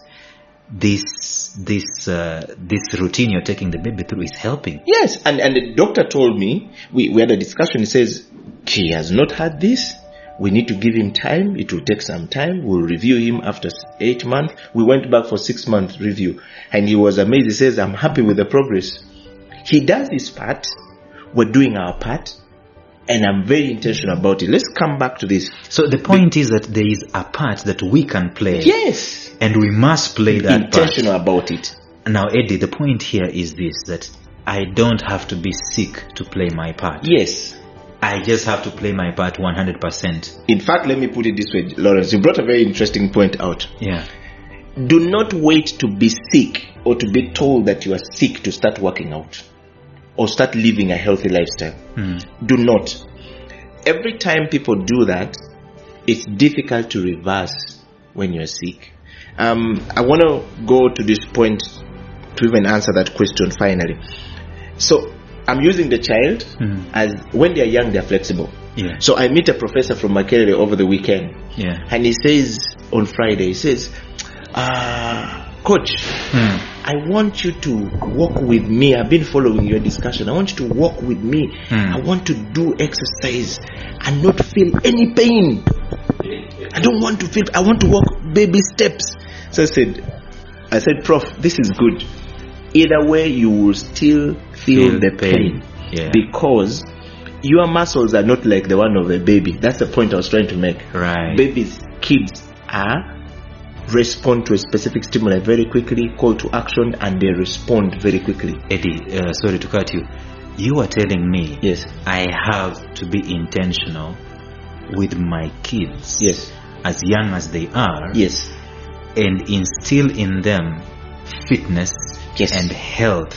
this routine you're taking the baby through is helping. Yes, and the doctor told me, we had a discussion. He says he has not had this. We need to give him time. It will take some time. We'll review him after 8 months. We went back for 6 month review, and he was amazed. He says, I'm happy with the progress. He does his part. We're doing our part, and I'm very intentional about it. Let's come back to this. So the point is that there is a part that we can play. Yes. And we must play that intentional part. About it. Now, Eddie, the point here is this, that I don't have to be sick to play my part. Yes. I just have to play my part 100%. In fact, let me put it this way, Lawrence. You brought a very interesting point out. Yeah. Do not wait to be sick or to be told that you are sick to start working out or start living a healthy lifestyle. Do not. Every time people do that, it's difficult to reverse when you're sick. I want to go to this point to even answer that question finally. So, I'm using the child as when they're young, they're flexible. Yeah. So I meet a professor from Makerere over the weekend. Yeah. And he says on Friday, he says, Coach, I want you to walk with me. I've been following your discussion. I want you to walk with me. I want to do exercise and not feel any pain. I don't want to feel, I want to walk baby steps. So I said, Prof, this is good. Either way, you will still feel the pain. Yeah. Because your muscles are not like the one of a baby. That's the point I was trying to make. Right. Kids respond to a specific stimuli very quickly, call to action, and they respond very quickly. Eddie, sorry to cut you. You are telling me yes, I have to be intentional with my kids, yes, as young as they are, yes, and instill in them fitness and health,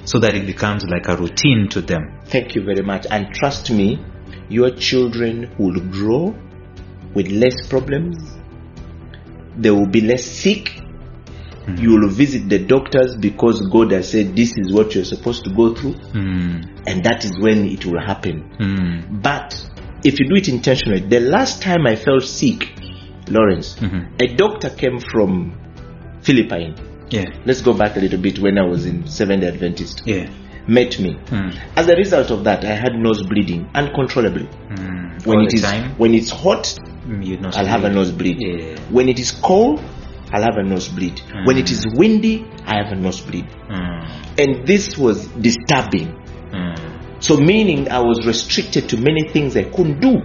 so that it becomes like a routine to them. Thank you very much. And trust me, your children will grow with less problems. They will be less sick. You will visit the doctors because God has said this is what you're supposed to go through, and that is when it will happen. But if you do it intentionally, the last time I felt sick, Lawrence, a doctor came from Philippines. Let's go back a little bit when I was in Seventh-day Adventist. Met me. As a result of that, I had nose bleeding uncontrollably. When it's hot, I'll have a nosebleed. When it is cold, I'll have a nosebleed. When it is windy, I have a nosebleed. And this was disturbing. So meaning I was restricted to many things I couldn't do.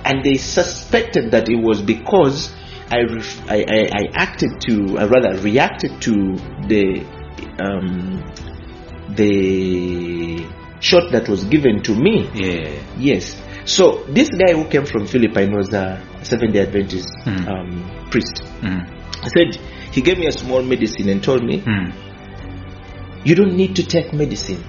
And they suspected that it was because I reacted to the shot that was given to me. Yes. So this guy who came from Philippines was a Seventh-day Adventist priest. I said, he gave me a small medicine and told me, you don't need to take medicine.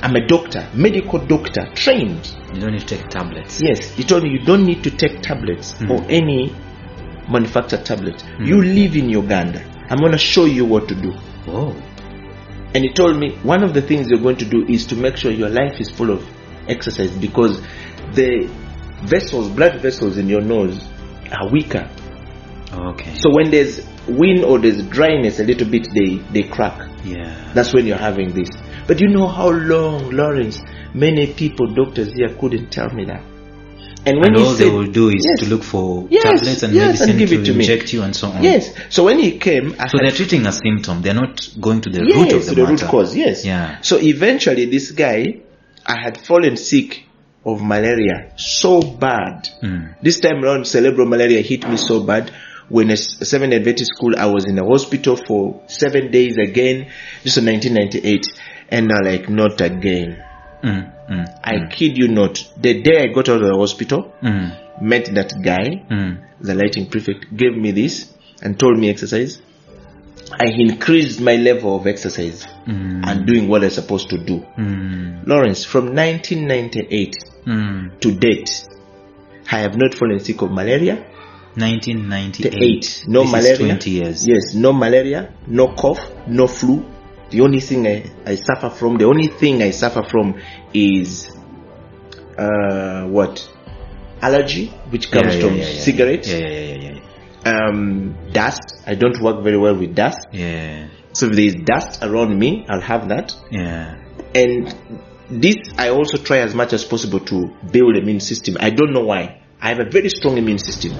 I'm a doctor, medical doctor, trained. You don't need to take tablets. Yes, he told me you don't need to take tablets or any manufactured tablet. You live in Uganda. I'm going to show you what to do. And he told me one of the things you're going to do is to make sure your life is full of exercise, because the blood vessels in your nose are weaker. So when there's wind or there's dryness a little bit, they crack. That's when you're having this. But you know how long, Lawrence, many people, doctors here couldn't tell me that. And all they will do is to look for tablets and medicine and give it to inject you and so on. So when he came, so they're treating a symptom. They're not going to the root of the matter. Root cause. So eventually, this guy, I had fallen sick of malaria so bad. This time around, cerebral malaria hit me so bad. When a Seventh-day Adventist school, I was in a hospital for 7 days again, just in 1998, and I'm like, not again. I kid you not. The day I got out of the hospital, met that guy, the lighting prefect, gave me this and told me exercise. I increased my level of exercise and doing what I'm supposed to do. Lawrence, from 1998 to date, I have not fallen sick of malaria. 1998. No this malaria. Is 20 years. Yes, no malaria, no cough, no flu. The only thing I suffer from is allergy, which comes from cigarettes. Dust. I don't work very well with dust. So if there is dust around me, I'll have that. And this, I also try as much as possible to build an immune system. I don't know why. I have a very strong immune system.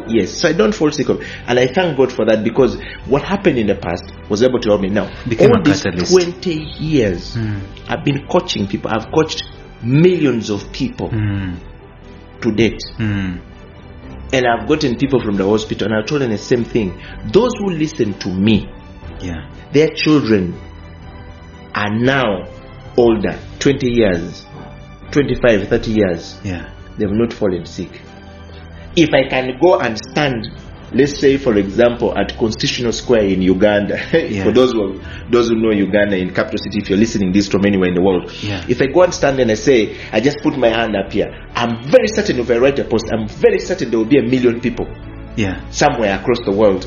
Yes, so I don't fall sick of it. And I thank God for that, because what happened in the past was able to help me now. Became a catalyst. 20 years, I've been coaching people. I've coached millions of people to date. And I've gotten people from the hospital, and I told them the same thing. Those who listen to me, their children are now older, 20 years, 25, 30 years. They've not fallen sick. If I can go and stand, let's say, for example, at Constitutional Square in Uganda, for those who know Uganda, in capital city, if you're listening this from anywhere in the world, if I go and stand and I say, I just put my hand up here, I'm very certain if I write a post, I'm very certain there will be 1 million people somewhere across the world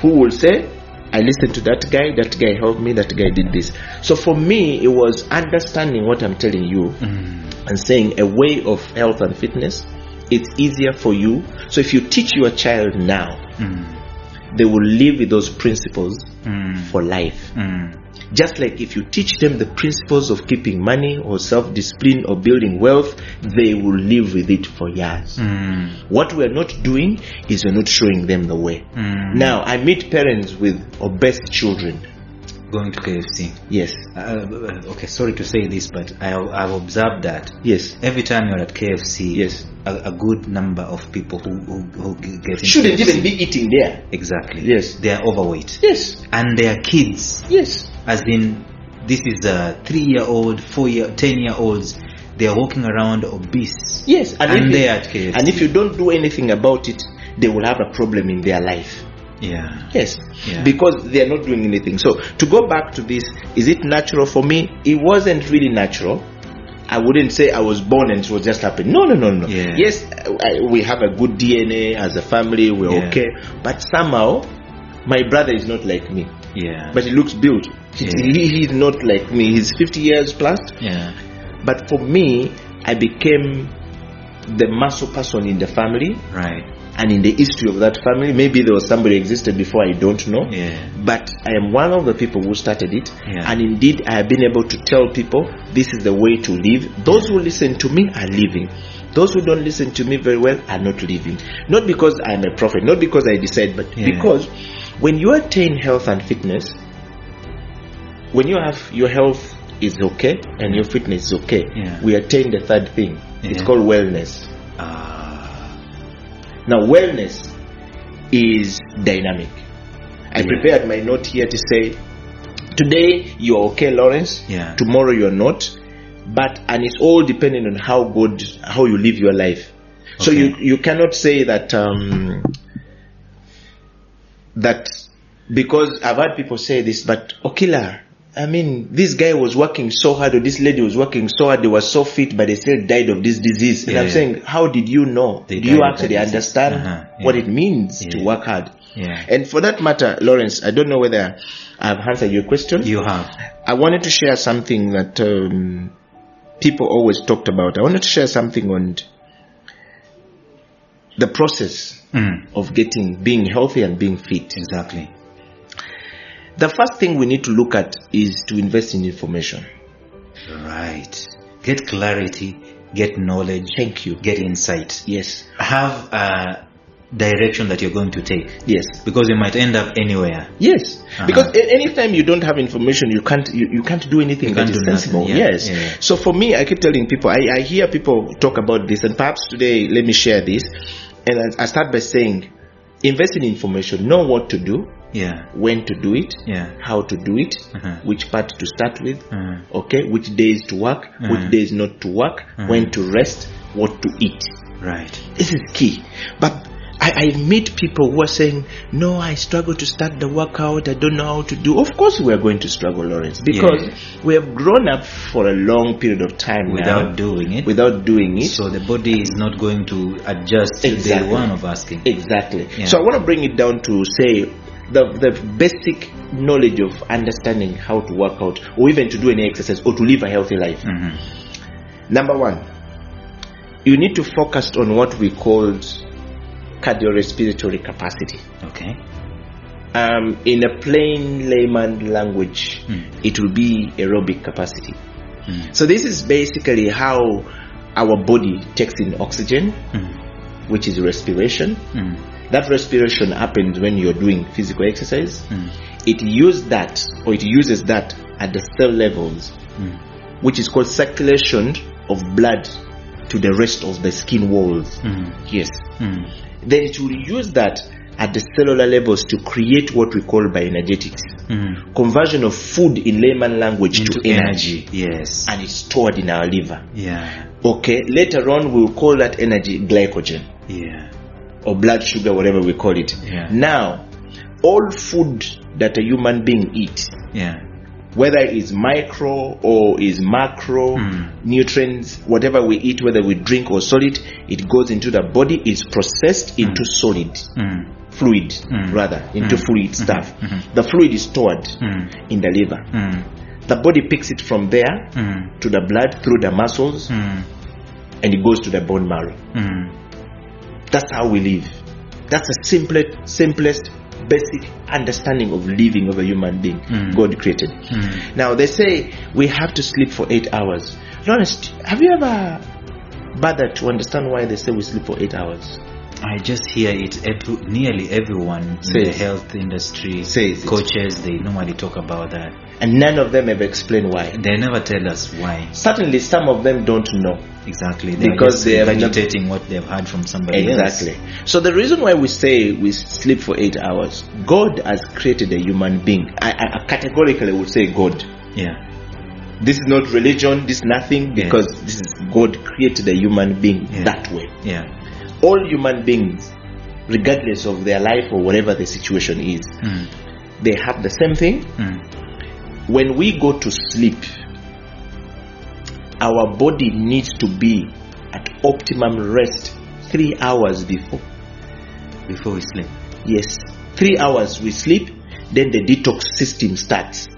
who will say, I listened to that guy helped me, that guy did this. So for me, it was understanding what I'm telling you and saying a way of health and fitness. It's easier for you. So if you teach your child now, they will live with those principles for life. Just like if you teach them the principles of keeping money or self-discipline or building wealth, they will live with it for years. What we're not doing is we're not showing them the way. Now, I meet parents with obese children going to KFC. Yes. Okay, sorry to say this, but I've observed that. Yes. Every time you're at KFC, yes, a good number of people who get in shouldn't KFC, even be eating there. Exactly. Yes. They are overweight. Yes. And they are kids. Yes. As in, this is a 3-year-old, 10-year-olds. They are walking around obese. Yes. And they are at KFC. And if you don't do anything about it, they will have a problem in their life. Yeah. Yes. Yeah. Because they are not doing anything. So to go back to this, is it natural for me? It wasn't really natural. I wouldn't say I was born and it was just happening. No. Yeah. Yes, we have a good DNA as a family. We're okay. But somehow, my brother is not like me. Yeah. But he looks built. He's not like me. He's 50 years plus. Yeah. But for me, I became the muscle person in the family. Right. And in the history of that family, maybe there was somebody existed before, I don't know. Yeah. But I am one of the people who started it. Yeah. And indeed, I have been able to tell people this is the way to live. Those who listen to me are living. Those who don't listen to me very well are not living. Not because I am a prophet, not because I decide, but because when you attain health and fitness, when you have your health is okay and your fitness is okay, we attain the third thing. It's called wellness. Now, wellness is dynamic. I prepared my note here to say, today you're okay, Lawrence. Tomorrow you're not. And it's all depending on how you live your life. Okay. So you cannot say that that because I've had people say this, but Okila, I mean, this guy was working so hard, or this lady was working so hard, they were so fit, but they still died of this disease. And I'm saying, how did you know? Do you actually understand what it means to work hard? And for that matter, Lawrence, I don't know whether I've answered your question. You have. I wanted to share something that people always talked about. I wanted to share something on the process of being healthy and being fit. Exactly. The first thing we need to look at is to invest in information. Right. Get clarity, get knowledge. Thank you. Get insight. Yes. Have a direction that you're going to take. Yes. Because you might end up anywhere. Yes. Because anytime you don't have information, you can't do anything that is sensible. Yes. So for me, I keep telling people, I hear people talk about this, and perhaps today, let me share this. And I start by saying, invest in information. Know what to do. When to do it, how to do it, which part to start with, okay, which days to work, which days not to work, when to rest, what to eat. Right. This is key. But I meet people who are saying, no, I struggle to start the workout, I don't know how to do. Of course we are going to struggle, Lawrence, because we have grown up for a long period of time without doing it. So the body is not going to adjust to day one of asking. Exactly. So I want to bring it down to say, the basic knowledge of understanding how to work out, or even to do any exercise, or to live a healthy life. Number one, you need to focus on what we call cardiorespiratory capacity. Okay. In a plain layman language, it will be aerobic capacity. So this is basically how our body takes in oxygen, which is respiration. That respiration happens when you're doing physical exercise. It uses that at the cell levels, which is called circulation of blood to the rest of the skin walls. Yes. Then it will use that at the cellular levels to create what we call bioenergetics. Conversion of food in layman language into energy. Yes. And it's stored in our liver. Yeah. Okay. Later on, we'll call that energy glycogen. Yeah. Or blood sugar, whatever we call it. Now, all food that a human being eats, whether it is micro or is macro nutrients, whatever we eat, whether we drink or solid, it goes into the body, is processed into solid fluid, into fluid stuff. The fluid is stored in the liver. The body picks it from there to the blood through the muscles, and it goes to the bone marrow. That's how we live. That's the simplest basic understanding of living of a human being God created. Now they say we have to sleep for 8 hours. Lawrence, have you ever bothered to understand why they say we sleep for 8 hours? I just hear it. Nearly everyone in the health industry, coaches, they normally talk about that. And none of them ever explain why. They never tell us why. Certainly some of them don't know. Exactly. Because they are vegetating what they've heard from somebody else. Exactly. So the reason why we say we sleep for 8 hours, God has created a human being. I categorically would say God. Yeah. This is not religion, this is nothing, because this is God created a human being that way. Yeah. All human beings regardless of their life or whatever the situation is. They have the same thing. When we go to sleep, our body needs to be at optimum rest 3 hours before we sleep. Yes, 3 hours we sleep, then the detox system starts.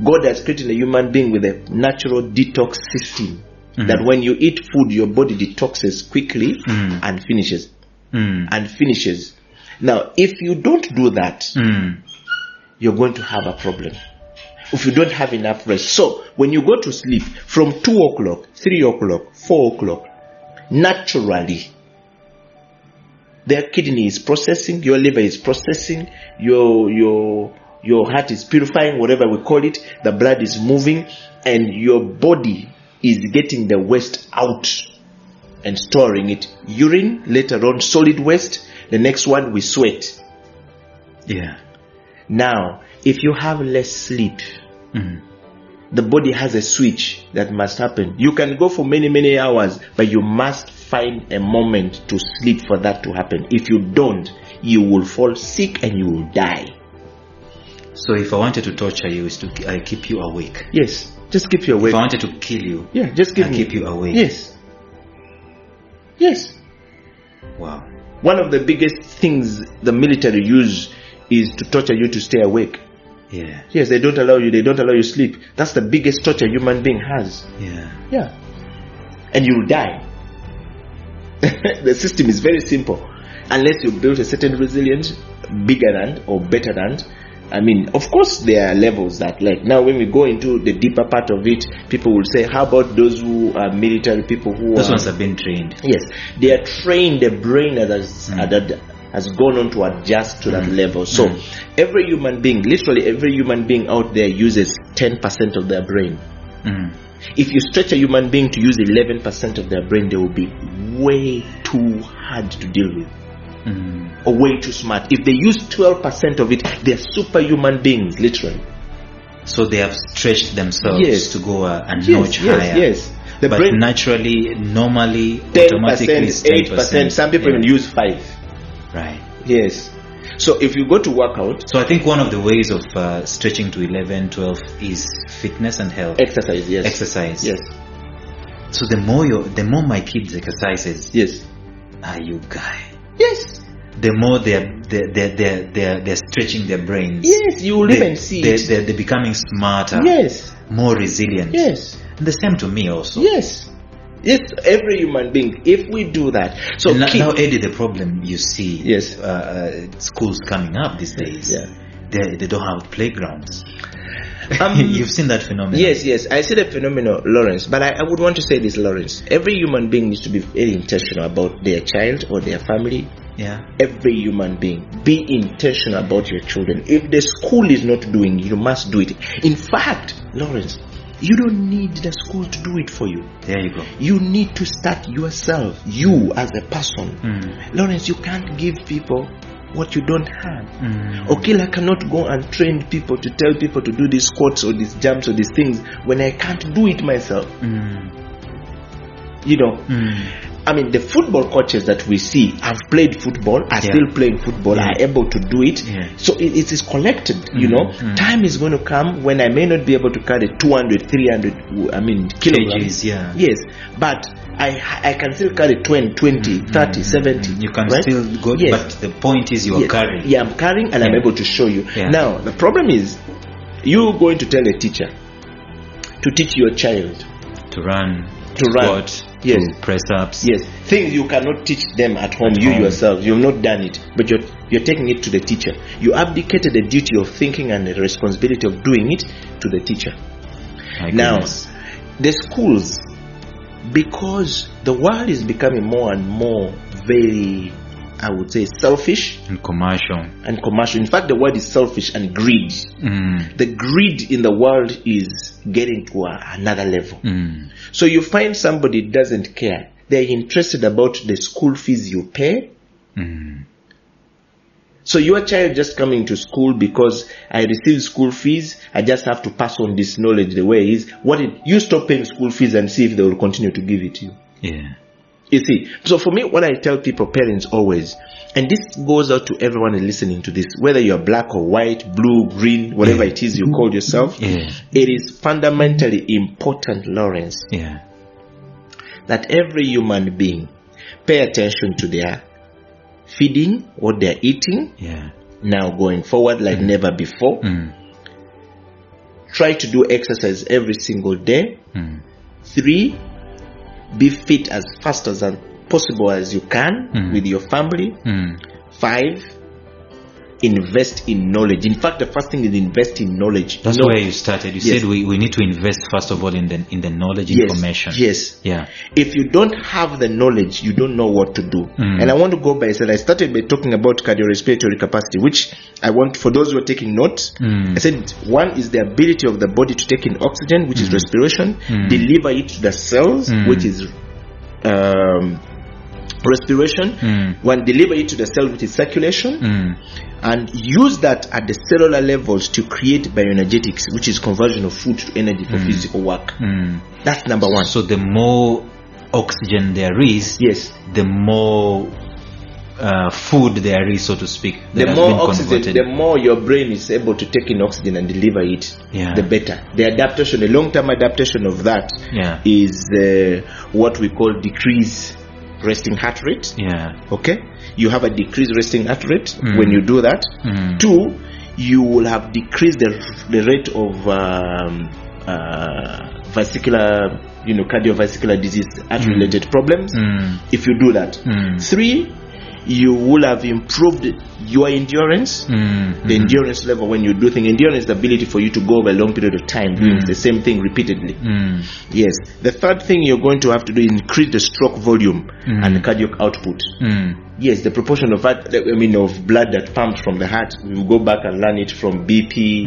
God has created a human being with a natural detox system, that when you eat food, your body detoxes quickly and finishes. Now, if you don't do that, you're going to have a problem. If you don't have enough rest. So, when you go to sleep from 2 o'clock, 3 o'clock, 4 o'clock, naturally, their kidney is processing, your liver is processing, your heart is purifying, whatever we call it, the blood is moving, and your body is getting the waste out and storing it. Urine, later on solid waste, the next one we sweat. Yeah. Now, if you have less sleep, the body has a switch that must happen. You can go for many hours, but you must find a moment to sleep for that to happen. If you don't, you will fall sick and you will die. So if I wanted to torture you, is to keep you awake? Yes, just keep you awake. If I wanted to kill you, just keep you awake? Yes. Wow. One of the biggest things the military use is to torture you to stay awake. Yeah. Yes, they don't allow you sleep. That's the biggest torture human being has. Yeah. And you'll die. The system is very simple. Unless you build a certain resilience bigger than or better than. I mean, of course there are levels that, like, now when we go into the deeper part of it, people will say, how about those who are military people who those ones have been trained? Yes, they are trained. The brain has gone on to adjust to that level. So every human being, literally every human being out there uses 10% of their brain. If you stretch a human being to use 11% of their brain, they will be way too hard to deal with. Or way too smart. If they use 12% of it, they're superhuman beings, literally. So they have stretched themselves to go a notch higher. Yes. The brain naturally, normally, 10%, automatically is 8%. Some people even use 5%. Right. Yes. So if you go to workout, so I think one of the ways of stretching to 11, 12 is fitness and health. Exercise. Yes. Exercise. Yes. So the more my kids exercises, yes, you guy. Yes. The more they're stretching their brains. Yes, you will even see they're becoming smarter. Yes. More resilient. Yes. And the same to me also. Yes. Yes, every human being. If we do that, so now, Eddie, the problem you see. Yes. Schools coming up these days. Yeah. They don't have playgrounds. You've seen that phenomenon. Yes, I see the phenomenon, Lawrence. But I would want to say this, Lawrence. Every human being needs to be very intentional about their child or their family. Yeah. Every human being, be intentional about your children. If the school is not doing, you must do it. In fact, Lawrence, you don't need the school to do it for you. There you go. You need to start yourself. You as a person. Lawrence, you can't give people what you don't have. Okila cannot go and train people to tell people to do these squats or these jumps or these things when I can't do it myself. You know, I mean, the football coaches that we see have played football, are still playing football, are able to do it. So it is collected, you know. Time is going to come when I may not be able to carry 200, 300, kilograms. Yes, but I can still carry 20, 30, 70. You can still go, but the point is you are carrying. Yeah, I'm carrying and I'm able to show you. Now, the problem is, you're going to tell a teacher to teach your child to run, squat, to press ups. Yes, things you cannot teach them at home. Yourself, you've not done it, but you're taking it to the teacher. You abdicated the duty of thinking and the responsibility of doing it to the teacher. Now, the schools, because the world is becoming more and more very, I would say, selfish and commercial. In fact, the word is selfish and greed. The greed in the world is getting to another level. So you find somebody doesn't care. They're interested about the school fees you pay. So your child just coming to school because I receive school fees, I just have to pass on this knowledge the way it is. You stop paying school fees and see if they will continue to give it to you. Yeah. You see, so for me, what I tell people, parents always, and this goes out to everyone listening to this, whether you're black or white, blue, green, whatever it is you call yourself, it is fundamentally important, Lawrence, that every human being pay attention to their feeding, what they're eating, now going forward like never before. Try to do exercise every single day. 3, be fit as fast as possible as you can with your family. 5, invest in knowledge. In fact, the first thing is invest in knowledge. That's where you started. You said we need to invest first of all in the knowledge, information. Yes. Yeah. If you don't have the knowledge, you don't know what to do. And I want to go by, I started by talking about cardiorespiratory capacity, which I want, for those who are taking notes, I said 1 is the ability of the body to take in oxygen, which is respiration, deliver it to the cells, which is respiration, 1, deliver it to the cell, which is circulation, and use that at the cellular levels to create bioenergetics, which is conversion of food to energy for physical work. That's number 1. So the more oxygen there is, the more food there is, so to speak. The more oxygen, the more your brain is able to take in oxygen and deliver it, the better. The adaptation, the long-term adaptation of that is what we call decrease resting heart rate. Okay, you have a decreased resting heart rate when you do that. 2, you will have decreased the rate of vascular, cardiovascular disease, heart-related problems. If you do that. 3, you will have improved your endurance, the endurance level when you do things. Endurance is the ability for you to go over a long period of time doing the same thing repeatedly. Yes. The third thing you're going to have to do is increase the stroke volume and cardiac output. Yes, the proportion of of blood that pumps from the heart. We will go back and learn it from BP,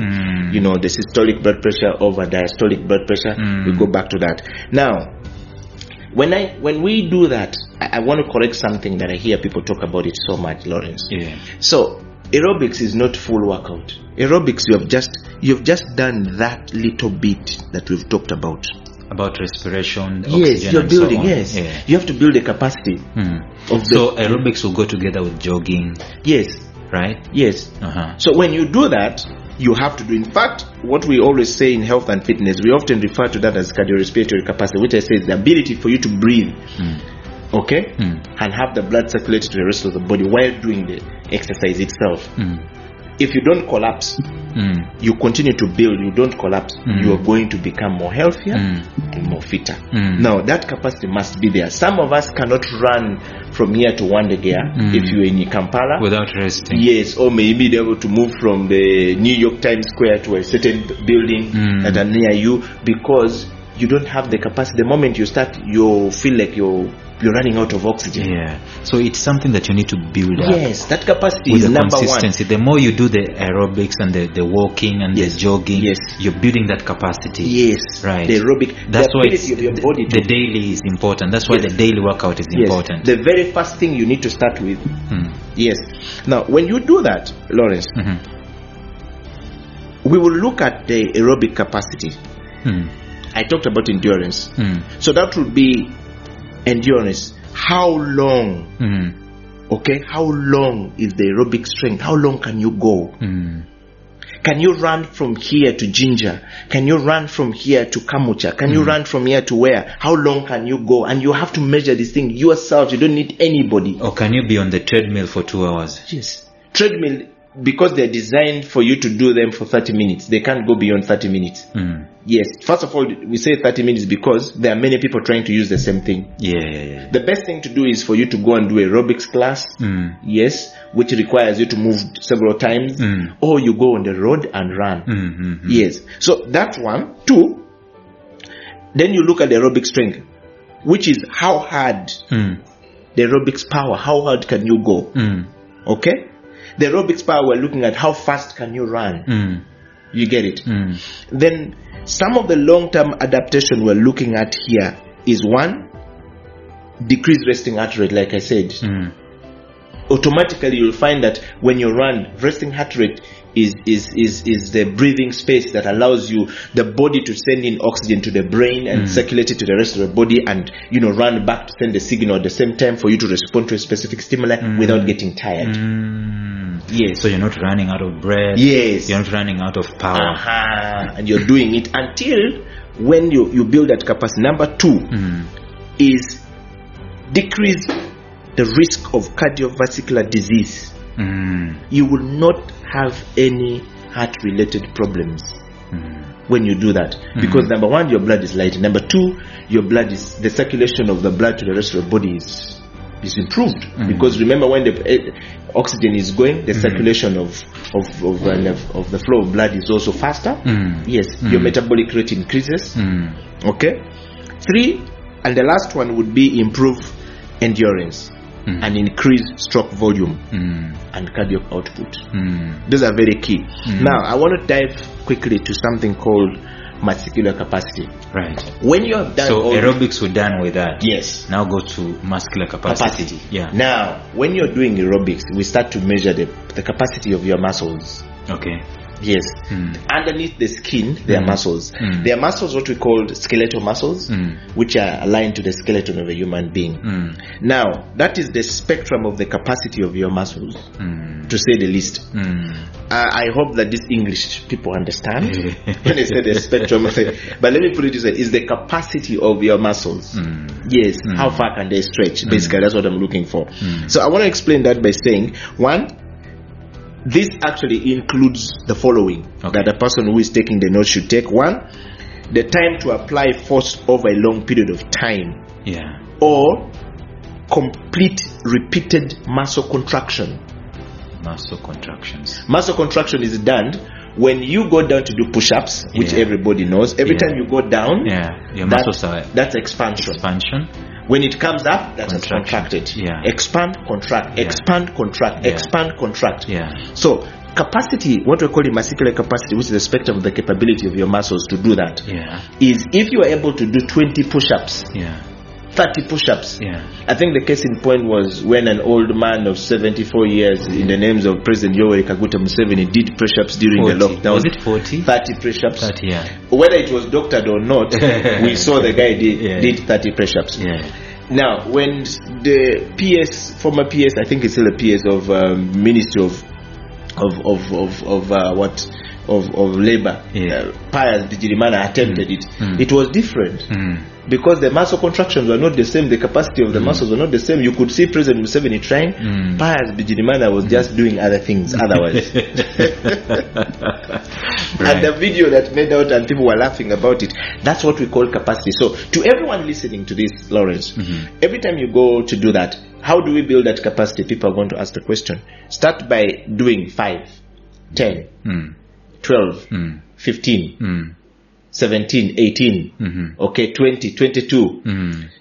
the systolic blood pressure over diastolic blood pressure. We go back to that. Now, when we do that, I want to correct something that I hear people talk about it so much, Lawrence. So aerobics is not full workout. Aerobics, you've just done that little bit that we've talked about respiration. Yes, oxygen, you're building. So you have to build a capacity. So aerobics will go together with jogging. Yes. Right. Yes. So when you do that, you have to do. In fact, what we always say in health and fitness, we often refer to that as cardiorespiratory capacity, which I say is the ability for you to breathe, and have the blood circulated to the rest of the body while doing the exercise itself. If you don't collapse, you continue to build, you don't collapse, you are going to become more healthier and more fitter. Now, that capacity must be there. Some of us cannot run from here to Wandegear if you're in Kampala without resting. Yes, or maybe be able to move from the New York Times Square to a certain building that are near you, because you don't have the capacity. The moment you start, you feel like you're running out of oxygen. So it's something that you need to build up. Yes, that capacity with is the number consistency. 1. The more you do the aerobics and the walking and the jogging, you're building that capacity. Yes, right. The aerobic. That's the why of your body the daily is important. That's why the daily workout is important. The very first thing you need to start with. Yes. Now, when you do that, Lawrence, we will look at the aerobic capacity. I talked about endurance. So that would be endurance. How long? Okay, how long is the aerobic strength? How long can you go? Can you run from here to Jinja? Can you run from here to Kamucha? Can you run from here to where? How long can you go? And you have to measure this thing yourself. You don't need anybody. Or can you be on the treadmill for 2 hours? Yes. Treadmill, because they're designed for you to do them for 30 minutes. They can't go beyond 30 minutes. Yes. First of all, we say 30 minutes because there are many people trying to use the same thing. The best thing to do is for you to go and do aerobics class. Yes. Which requires you to move several times. Or you go on the road and run. Yes. So that's 1. 2. Then you look at the aerobic strength, which is how hard the aerobics power. How hard can you go? Okay. The aerobics power, we're looking at how fast can you run. You get it? Then some of the long-term adaptation we're looking at here is 1, decreased resting heart rate, like I said. Automatically you'll find that when you run, resting heart rate is the breathing space that allows you, the body, to send in oxygen to the brain and circulate it to the rest of the body, and run back to send the signal at the same time for you to respond to a specific stimuli without getting tired. Yes. So you're not running out of breath. Yes. You're not running out of power. And you're doing it until when you build that capacity. Number 2 is decrease the risk of cardiovascular disease. You will not have any heart-related problems when you do that, because number 1, your blood is light. Number 2, your blood is, the circulation of the blood to the rest of the body is improved, because remember, when the oxygen is going, the circulation of the flow of blood is also faster. Yes, your metabolic rate increases. Okay. 3, and the last one would be improve endurance and increase stroke volume and cardiac output. Those are very key. Now, I want to dive quickly to something called muscular capacity. Right. When you have done aerobics, we're done with that. Yes. Now go to muscular capacity. Yeah. Now, when you're doing aerobics, we start to measure the capacity of your muscles. Okay. Yes. Underneath the skin, there are muscles. There are muscles, what we call skeletal muscles, which are aligned to the skeleton of a human being. Now, that is the spectrum of the capacity of your muscles, to say the least. I hope that these English people understand when I say the spectrum of it. But let me put it this way: is the capacity of your muscles. Yes. How far can they stretch? Basically, that's what I'm looking for. So I want to explain that by saying, 1, this actually includes the following that a person who is taking the notes should take. 1, the time to apply force over a long period of time. Yeah. Or complete repeated muscle contraction. Muscle contractions. Muscle contraction is done when you go down to do push-ups, which everybody knows. Every time you go down, your muscles that's expansion. When it comes up, that's contracted. Yeah. Expand, contract, expand, contract, expand, contract. Yeah. So capacity, what we call it muscular capacity, which is the spectrum of the capability of your muscles to do that, is if you are able to do 20 push-ups, 30 push-ups. I think the case in point was when an old man of 74 years, in the names of President Yoweri Kaguta Museveni, did push-ups during 40. the lockdown. Was it 40? 30 push-ups. 30, yeah. Whether it was doctored or not, we saw the guy did 30 push-ups. Now, when the former PS, I think it's still a PS of Ministry of Labor, Pius Bigirimana attempted it. It was different. Because the muscle contractions were not the same, the capacity of the muscles were not the same. You could see President Museveni trying, Pius Bigirimana was just doing other things otherwise. And the video that made out and people were laughing about it, that's what we call capacity. So to everyone listening to this, Lawrence, every time you go to do that, how do we build that capacity? People are going to ask the question. Start by doing 5, 10, 12, 15, 17, 18, okay, 20, 22,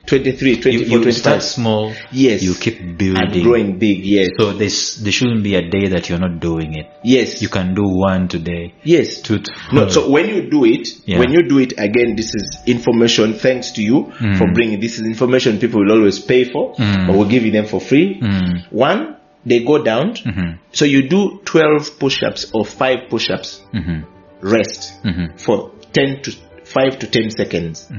23, 24, you 25. Start small, yes, you keep building and growing big. Yes. So there shouldn't be a day that you're not doing it. Yes. You can do 1 today. Yes. 2 no. So when you do it, again, this is information. Thanks to you for bringing this. Is information people will always pay for, but we'll give you them for free. 1, they go down. So you do 12 push-ups or 5 push-ups. Rest for 5 to 10 seconds.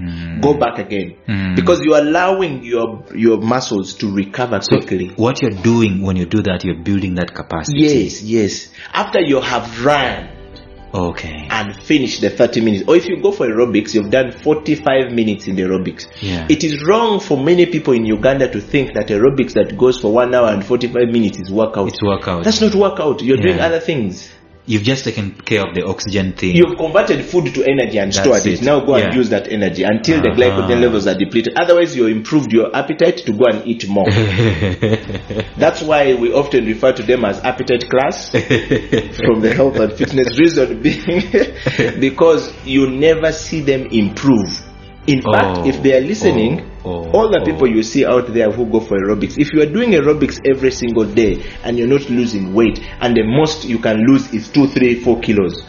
Go back again, because you're allowing your muscles to recover quickly. So what you're doing when you do that, you're building that capacity. Yes. After you have run and finished the 30 minutes, or if you go for aerobics, you've done 45 minutes in the aerobics. It is wrong for many people in Uganda to think that aerobics that goes for 1 hour and 45 minutes is workout. It's workout. That's not workout. You're doing other things. You've just taken care of the oxygen thing. You've converted food to energy and stored it. Now go and use that energy until the glycogen levels are depleted. Otherwise, you improved your appetite to go and eat more. That's why we often refer to them as appetite class from the health and fitness. Reason being because you never see them improve. In fact, if they are listening, all the people you see out there who go for aerobics, if you are doing aerobics every single day and you're not losing weight, and the most you can lose is 2, 3, 4 kilos,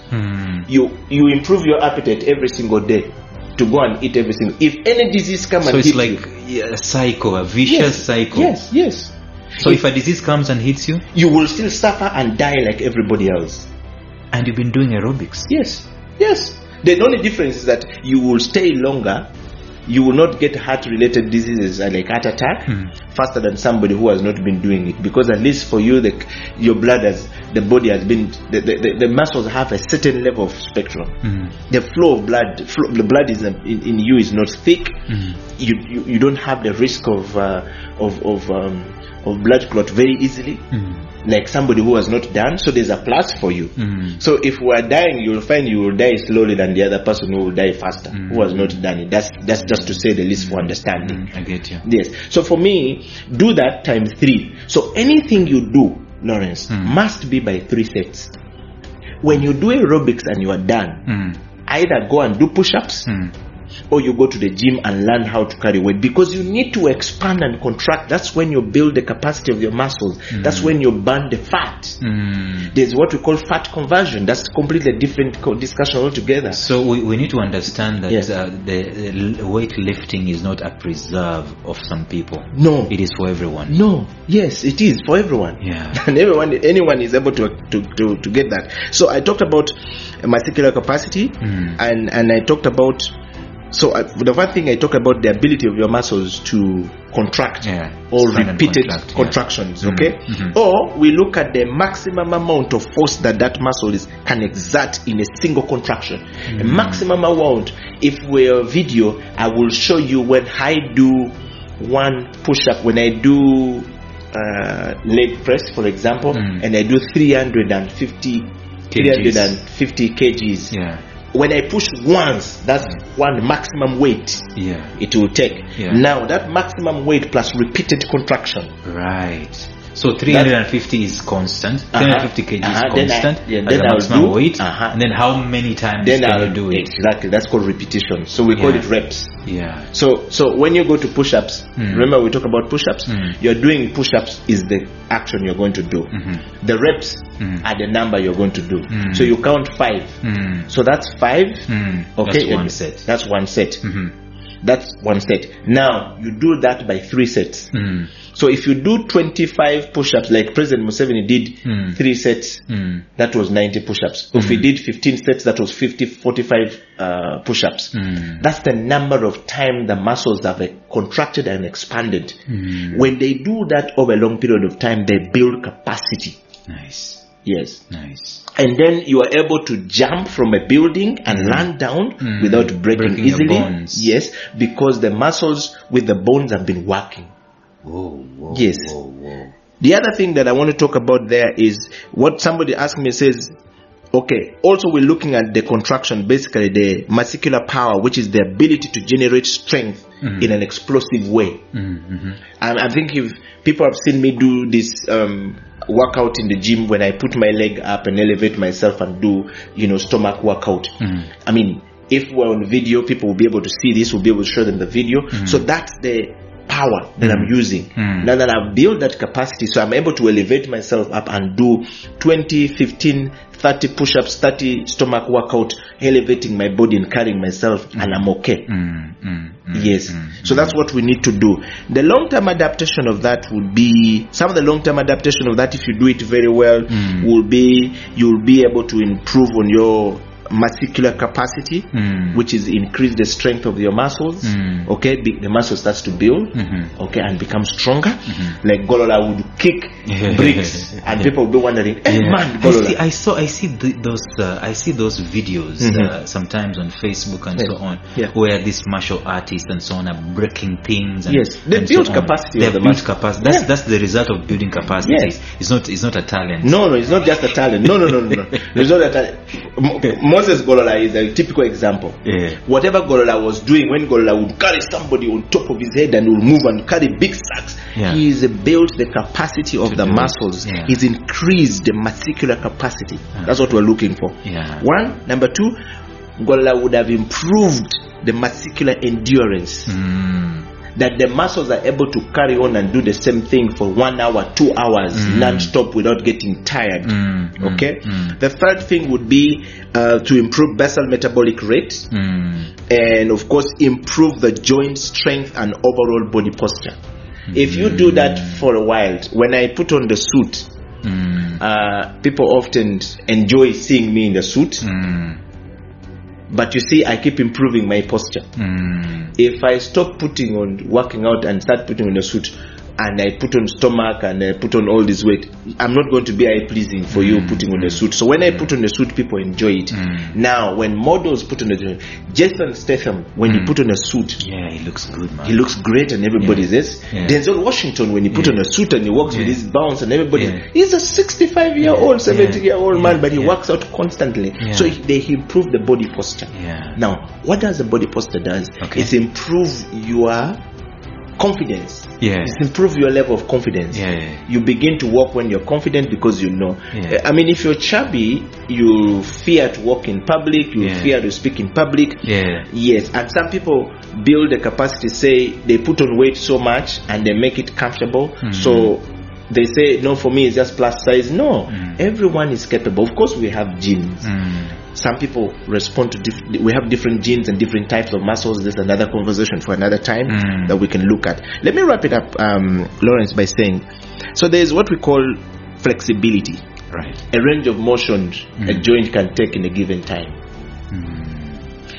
you improve your appetite every single day to go and eat every single. If any disease comes and hits you, so it's like a cycle, a vicious cycle. Yes. So if a disease comes and hits you, you will still suffer and die like everybody else. And you've been doing aerobics? Yes. The only difference is that you will stay longer. You will not get heart-related diseases like heart attack faster than somebody who has not been doing it, because at least for you, your blood the body has been, the muscles have a certain level of spectrum. The flow of blood, the blood is in you is not thick. You don't have the risk of blood clot very easily, like somebody who has not done. So there's a plus for you. So if we are dying, you will find you will die slowly than the other person who will die faster, who has not done it. That's just to say the least for understanding. I get you. Yes. So for me, do that times 3. So anything you do, Lawrence, must be by 3 sets. When you do aerobics and you are done, either go and do push-ups, or you go to the gym and learn how to carry weight, because you need to expand and contract. That's when you build the capacity of your muscles. That's when you burn the fat. There's what we call fat conversion. That's completely different discussion altogether. So we need to understand that the weightlifting is not a preserve of some people. No, it is for everyone. No, yes, it is for everyone. Yeah, and anyone is able to get that. So I talked about muscular capacity, and I talked about. So the first thing I talk about the ability of your muscles to contract or repeated contractions, okay? Or we look at the maximum amount of force that muscle can exert in a single contraction. A maximum amount. If we're video, I will show you when I do one push-up, when I do leg press, for example, and I do 350 kgs. When I push once, that's one maximum weight it will take. Now that maximum weight plus repeated contraction. Right. So 350 is constant. 350 kg is constant. Then as a maximum weight. And then how many times can you do it? Exactly. That's called repetition. So we call it reps. Yeah. So when you go to push-ups, remember we talk about push-ups. You're doing push-ups is the action you're going to do. The reps are the number you're going to do. So you count 5. So that's 5. Okay. That's one set. That's one set. That's one set. Now you do that by 3 sets. So if you do 25 push-ups, like President Museveni did 3 sets, that was 90 push-ups. If he did 15 sets, that was 45 push-ups. That's the number of time the muscles have contracted and expanded. When they do that over a long period of time, they build capacity. Nice. Yes. Nice. And then you are able to jump from a building and land down without breaking easily. Your bones. Yes, because the muscles with the bones have been working. Whoa, yes. Whoa. The other thing that I want to talk about there is what somebody asked me, says, okay, also we're looking at the contraction, basically the muscular power, which is the ability to generate strength in an explosive way. I think if people have seen me do this workout in the gym, when I put my leg up and elevate myself and do, stomach workout. I mean, if we're on video, people will be able to see this, we'll be able to show them the video. So that's the power that I'm using. Now that I've built that capacity, so I'm able to elevate myself up and do 20, 15, 30 push-ups, 30 stomach workout, elevating my body and carrying myself, and I'm okay. Yes. So that's what we need to do. The long-term adaptation of that would be, some of the long-term adaptation of that, if you do it very well, will be, you'll be able to improve on your muscular capacity, which is increase the strength of your muscles. Okay, the muscle starts to build, okay, and become stronger. Like Golola would kick bricks, and people will be wondering, hey man, Golola. I see those videos sometimes on Facebook and so on, where these martial artists and so on are breaking things. And, they build capacity. They build capacity. That's the result of building capacity. It's not a talent. No, it's not just a talent. No. It's not a talent. Moses Golola is a typical example. Whatever Golola was doing, when Golola would carry somebody on top of his head and will move and carry big sacks, he's built the capacity of the muscles. He's increased the muscular capacity. That's what we're looking for. One. Number 2, Golola would have improved the muscular endurance. That the muscles are able to carry on and do the same thing for 1 hour, 2 hours, non-stop without getting tired. Okay. The third thing would be to improve basal metabolic rate, and of course improve the joint strength and overall body posture. If you do that for a while, when I put on the suit, People often enjoy seeing me in the suit. But you see, I keep improving my posture. If I stop working out and start putting on a suit, and I put on stomach and I put on all this weight, I'm not going to be eye pleasing for you putting on a suit. So when I put on a suit, people enjoy it. Now, when models put on a suit, Jason Statham, when he put on a suit, he looks good, man. He looks great, and everybody says. Denzel Washington, when he put on a suit and he walks with his bounce, and everybody, he's a 65-year-old, 70-year-old man, but he works out constantly. So they improve the body posture. Now, what does the body posture does? It's improve your confidence. It's improve your level of confidence. You begin to walk when you're confident because you know. I mean, if you're chubby, you fear to walk in public, you fear to speak in public. Yes, and some people build the capacity, say they put on weight so much and they make it comfortable. So they say, no, for me it's just plus size. No, everyone is capable. Of course, we have genes. Some people respond to we have different genes and different types of muscles. There's another conversation for another time that we can look at. Let me wrap it up, Lawrence, by saying, so there's what we call flexibility, a range of motion a joint can take in a given time.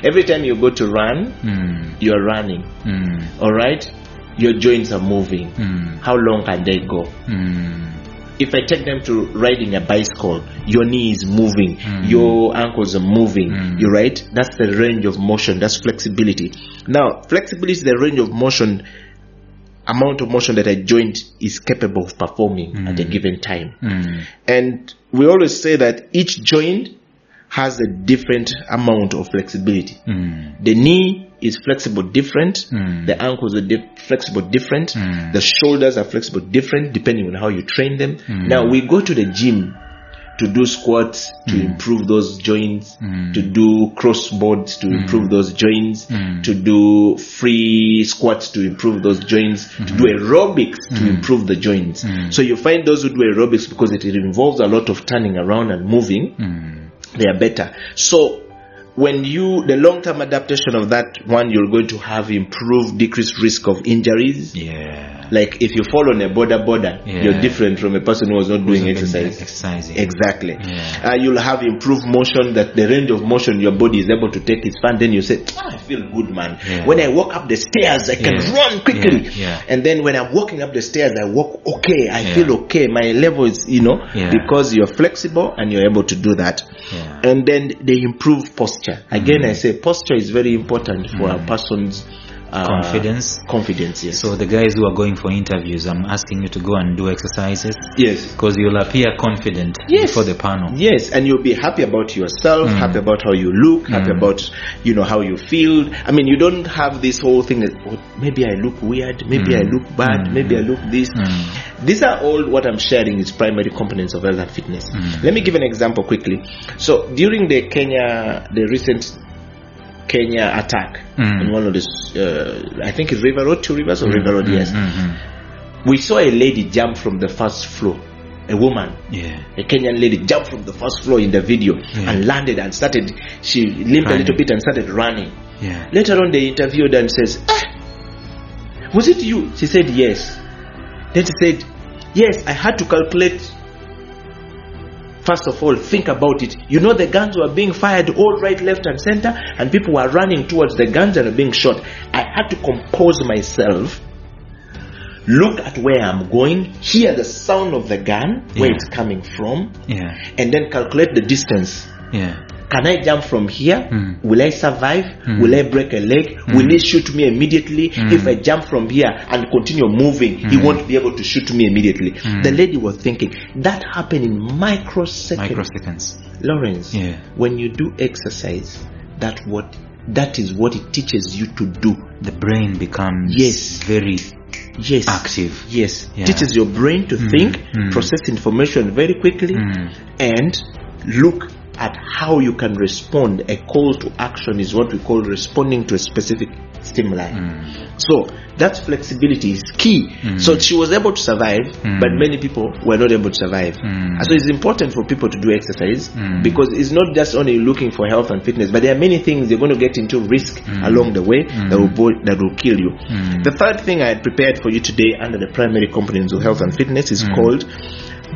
Every time you go to run, you're running. All right, your joints are moving. How long can they go? If I take them to riding a bicycle, your knee is moving, your ankles are moving. You're right. That's the range of motion. That's flexibility. Now, flexibility is the range of motion, amount of motion that a joint is capable of performing at a given time. And we always say that each joint has a different amount of flexibility. The knee is flexible different, the ankles are flexible different, the shoulders are flexible different depending on how you train them. Now we go to the gym to do squats to improve those joints, to do crossboards to improve those joints, to do free squats to improve those joints, to do aerobics to improve the joints. So you find those who do aerobics, because it involves a lot of turning around and moving, they are better. So when the long-term adaptation of that one, you're going to have improved, decreased risk of injuries. Like if you fall on a border, you're different from a person who was not doing exercising. Exactly. You'll have improved motion, that the range of motion your body is able to take is fun. Then you say, I feel good, man. When I walk up the stairs, I can run quickly. And then when I'm walking up the stairs, I walk okay. I feel okay. My level is, because you're flexible and you're able to do that. And then they improve posture. Again, I say posture is very important for a person's confidence. Yes. So the guys who are going for interviews, I'm asking you to go and do exercises. Yes. Because you'll appear confident before the panel. Yes, and you'll be happy about yourself, happy about how you look, happy about how you feel. I mean, you don't have this whole thing that maybe I look weird, maybe I look bad, maybe I look this. These are all what I'm sharing is primary components of health and fitness. Let me give an example quickly. So during the recent Kenya attack in one of the I think it's River Road, 2 Rivers or River Road, yes. We saw a lady jump from the first floor, a woman, a Kenyan lady jumped from the first floor in the video and landed and she limped a little bit and started running. Later on they interviewed her and says, was it you? She said yes. Then she said, yes, I had to calculate. First of all, think about it. The guns were being fired all right, left and center, and people were running towards the guns and were being shot. I had to compose myself, look at where I'm going, hear the sound of the gun, where it's coming from, and then calculate the distance. Can I jump from here? Will I survive? Will I break a leg? Will he shoot me immediately? If I jump from here and continue moving, he won't be able to shoot me immediately. The lady was thinking, that happened in microseconds. Lawrence, when you do exercise, that is what it teaches you to do. The brain becomes very active. Teaches your brain to think, process information very quickly, and look at how you can respond. A call to action is what we call responding to a specific stimuli. So that flexibility is key. So she was able to survive, but many people were not able to survive. And so it's important for people to do exercise, because it's not just only looking for health and fitness, but there are many things you're going to get into risk along the way that will kill you. The third thing I had prepared for you today under the primary components of health and fitness is called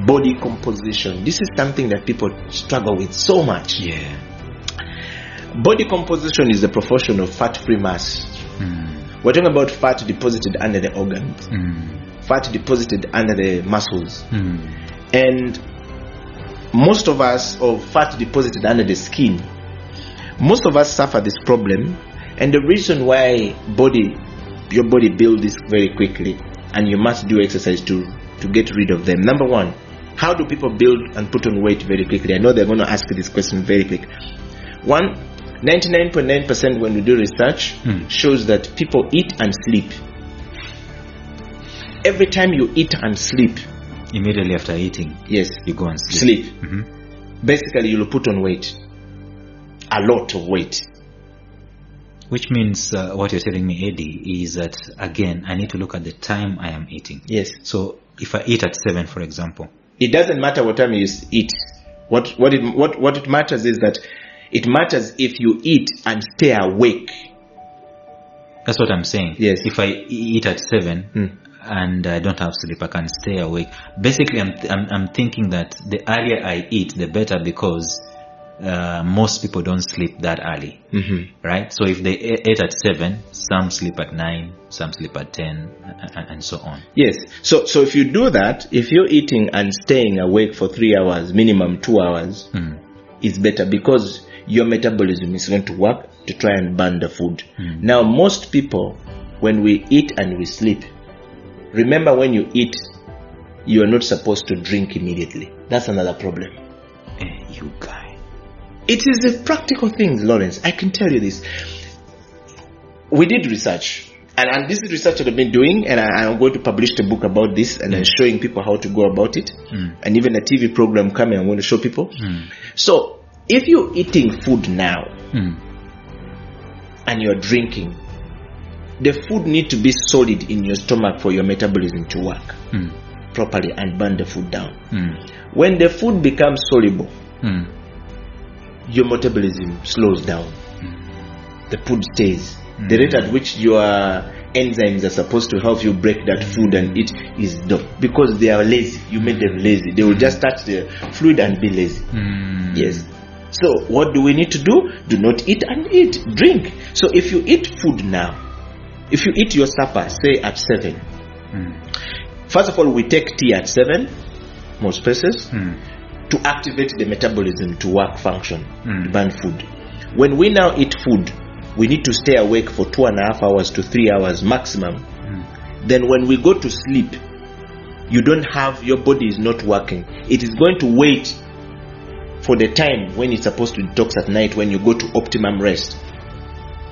body composition. This is something that people struggle with so much. Yeah. Body composition is the proportion of fat-free mass. We're talking about fat deposited under the organs, fat deposited under the muscles, and most of us, or fat deposited under the skin. Most of us suffer this problem, and the reason why your body builds this very quickly, and you must do exercise to get rid of them. Number one, how do people build and put on weight very quickly? I know they're going to ask this question very quick. 99.9% when we do research shows that people eat and sleep. Every time you eat and sleep, immediately after eating, yes, you go and sleep. Basically, you'll put on weight, a lot of weight. Which means what you're telling me, Eddie, is that again I need to look at the time I am eating. Yes. So if I eat at 7, for example, it doesn't matter what time you eat. What it matters is that it matters if you eat and stay awake. That's what I'm saying. Yes. If I eat at 7 and I don't have sleep, I can stay awake. Basically, I'm thinking that the earlier I eat, the better, because most people don't sleep that early, right? So if they ate at 7, some sleep at 9, some sleep at 10, and so on. Yes. So if you do that, if you're eating and staying awake for 3 hours, minimum 2 hours, it's better, because your metabolism is going to work to try and burn the food. Now, most people, when we eat and we sleep, remember, when you eat, you are not supposed to drink immediately. That's another problem. You guy. It is a practical thing, Lawrence. I can tell you this. We did research, and this is research that I've been doing, and I'm going to publish the book about this, and I'm showing people how to go about it, and even a TV program coming, I'm going to show people. So, if you're eating food now, and you're drinking, the food needs to be solid in your stomach for your metabolism to work properly and burn the food down. When the food becomes soluble, your metabolism slows down. The food stays. The rate at which your enzymes are supposed to help you break that food and eat is low, because they are lazy. You made them lazy. They will just touch the fluid and be lazy. Yes. So what do we need to do? Do not eat and eat. Drink. So if you eat food now, if you eat your supper, say at 7, first of all, we take tea at 7, most places, to activate the metabolism to work, function, to burn food. When we now eat food, we need to stay awake for 2.5 hours to 3 hours maximum. Then when we go to sleep, your body is not working. It is going to wait for the time when it's supposed to detox at night, when you go to optimum rest.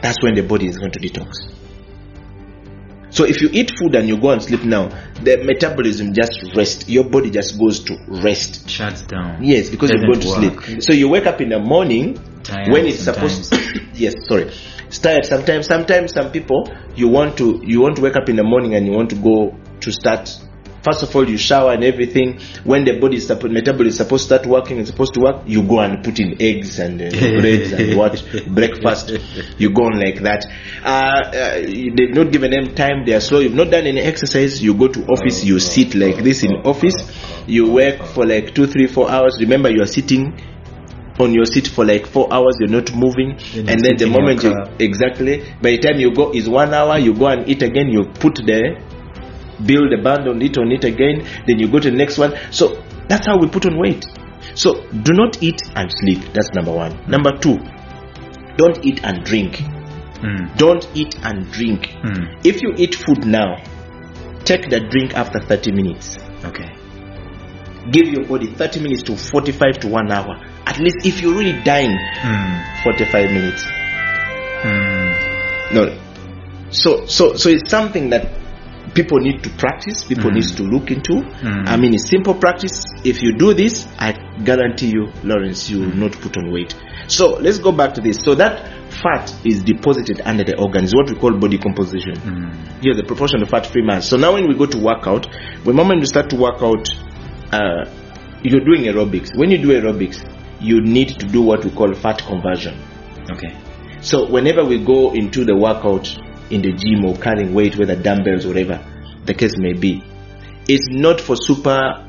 That's when the body is going to detox. So if you eat food and you go and sleep now, the metabolism just rests. Your body just goes to rest. Shuts down. Yes, because you're going to sleep. So you wake up in the morning, tired when it's sometimes. supposed it's tired sometimes. Sometimes some people, you want to wake up in the morning and you want to go to start. First of all, you shower and everything. When the metabolism is supposed to start working, it's supposed to work, you go and put in eggs and breads and breakfast. You go on like that. They've not given them time. They are slow. You've not done any exercise. You go to office. You sit like this in office. You work for like 2, 3, 4 hours. Remember, you are sitting on your seat for like 4 hours. You're not moving. And then the moment exactly, by the time you go is 1 hour. You go and eat again. You put build a band on it again, then you go to the next one. So that's how we put on weight. So do not eat and sleep. That's number 1. Number 2, don't eat and drink. Don't eat and drink. If you eat food now, take the drink after 30 minutes. Okay. Give your body 30 minutes to 45 to 1 hour. At least if you're really dying, 45 minutes. No. So it's something that people need to practice, people need to look into. I mean, it's simple practice. If you do this, I guarantee you, Lawrence, you will not put on weight. So let's go back to this. So that fat is deposited under the organs, what we call body composition. Here, the proportion of fat-free mass. So now when we go to workout, the moment you start to work out, you're doing aerobics. When you do aerobics, you need to do what we call fat conversion. Okay. So whenever we go into the workout, in the gym or carrying weight, whether dumbbells or whatever the case may be, it's not for super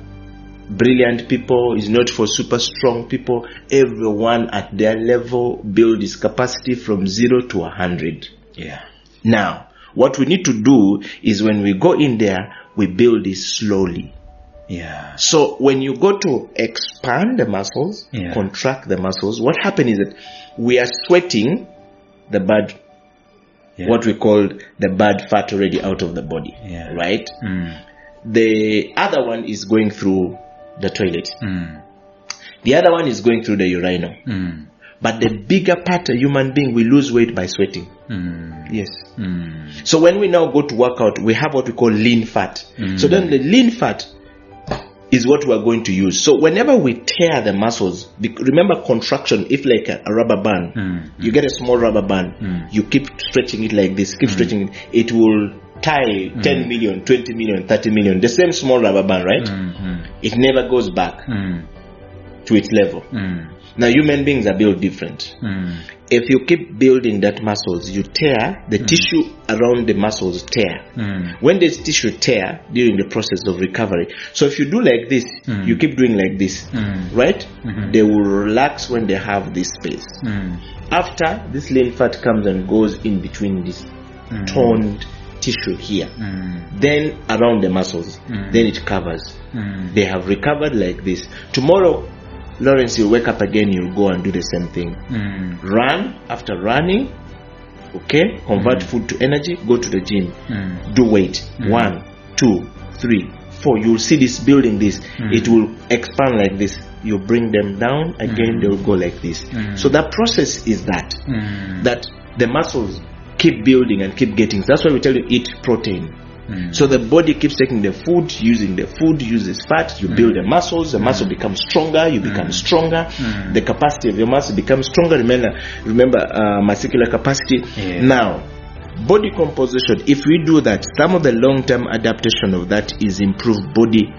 brilliant people, is not for super strong people. Everyone at their level build his capacity from 0 to 100. Yeah. Now, what we need to do is when we go in there, we build it slowly. Yeah. So when you go to expand the muscles, contract the muscles, what happens is that we are sweating the bad, what we call the bad fat already out of the body, right? The other one is going through the toilet. The other one is going through the urinal. But the bigger part, a human being, we lose weight by sweating. Yes. So when we now go to work out, we have what we call lean fat. So then the lean fat is what we are going to use. So whenever we tear the muscles, remember contraction, if like a rubber band, you get a small rubber band, you keep stretching it like this, keep stretching it, it will tie 10 million, 20 million, 30 million, the same small rubber band, right? It never goes back to its level. Now human beings are built different. If you keep building that muscles, you tear, the tissue around the muscles tear. When this tissue tear during the process of recovery, so if you do like this, you keep doing like this, right? They will relax when they have this space. After, this lean fat comes and goes in between this toned tissue here, then around the muscles, then it covers. They have recovered like this. Tomorrow, Lawrence, you wake up again, you go and do the same thing. Run after running, okay? Convert food to energy, go to the gym, do weight. 1, 2, 3, 4. You'll see this building this. It will expand like this. You bring them down again, they will go like this. So that process is that the muscles keep building and keep getting. So that's why we tell you eat protein. So the body keeps taking the food, using the food, uses fat, you build the muscles, the muscle becomes stronger, you become stronger, the capacity of your muscle becomes stronger. Remember muscular capacity. Now, body composition, if we do that, some of the long-term adaptation of that is improved body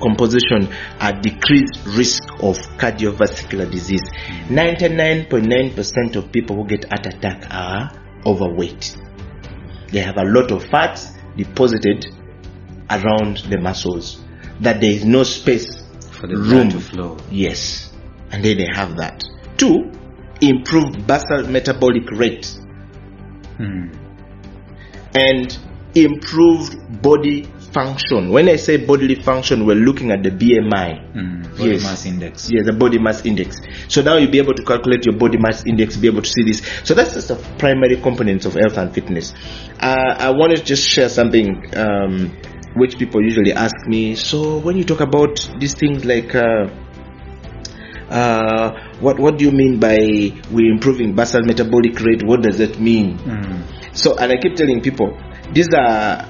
composition at decreased risk of cardiovascular disease. 99.9% of people who get heart attack are overweight. They have a lot of fat deposited around the muscles, that there is no space for the blood to flow. Yes, and then they have that. 2, improved basal metabolic rate and improved body function. When I say bodily function, we're looking at the BMI, body mass index. Yeah, the body mass index. So now you'll be able to calculate your body mass index, be able to see this. So that's just the primary components of health and fitness. I want to just share something which people usually ask me. So when you talk about these things like what do you mean by we're improving basal metabolic rate? What does that mean? So, and I keep telling people, these are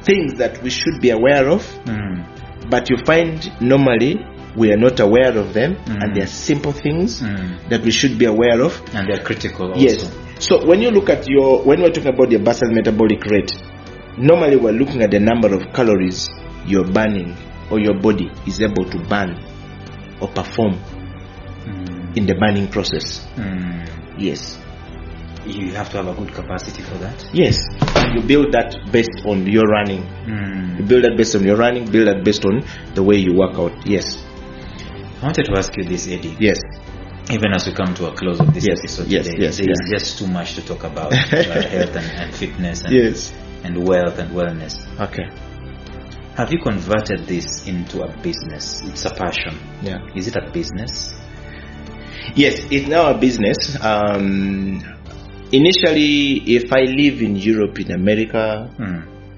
things that we should be aware of, but you find normally we are not aware of them, and they are simple things that we should be aware of, and they're critical also. Yes. So when you look at when we're talking about your basal metabolic rate, normally we're looking at the number of calories you're burning, or your body is able to burn or perform in the burning process. Yes. You have to have a good capacity for that. Yes. You build that based on your running. You build that based on your running, build that based on the way you work out. Yes. I wanted to ask you this, Eddie. Yes. Even as we come to a close of this episode today, there's just too much to talk about health and fitness and wealth and wellness. Okay. Have you converted this into a business? It's a passion. Yeah. Is it a business? Yes, it's now a business. Initially, if I live in Europe, in America,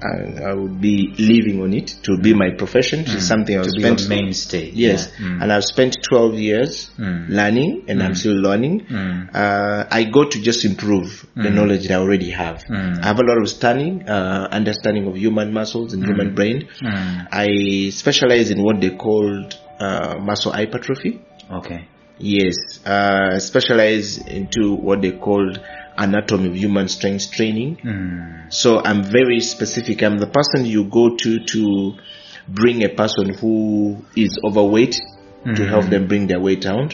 I would be living on it to be my profession. It's something I've spent. To be a mainstay. Yes, and I've spent 12 years learning, and I'm still learning. I go to just improve the knowledge that I already have. I have a lot of understanding of human muscles and human brain. I specialize in what they called muscle hypertrophy. Okay. Yes, specialize into what they called anatomy of human strength training. So I'm very specific. I'm the person you go to bring a person who is overweight to help them bring their weight down.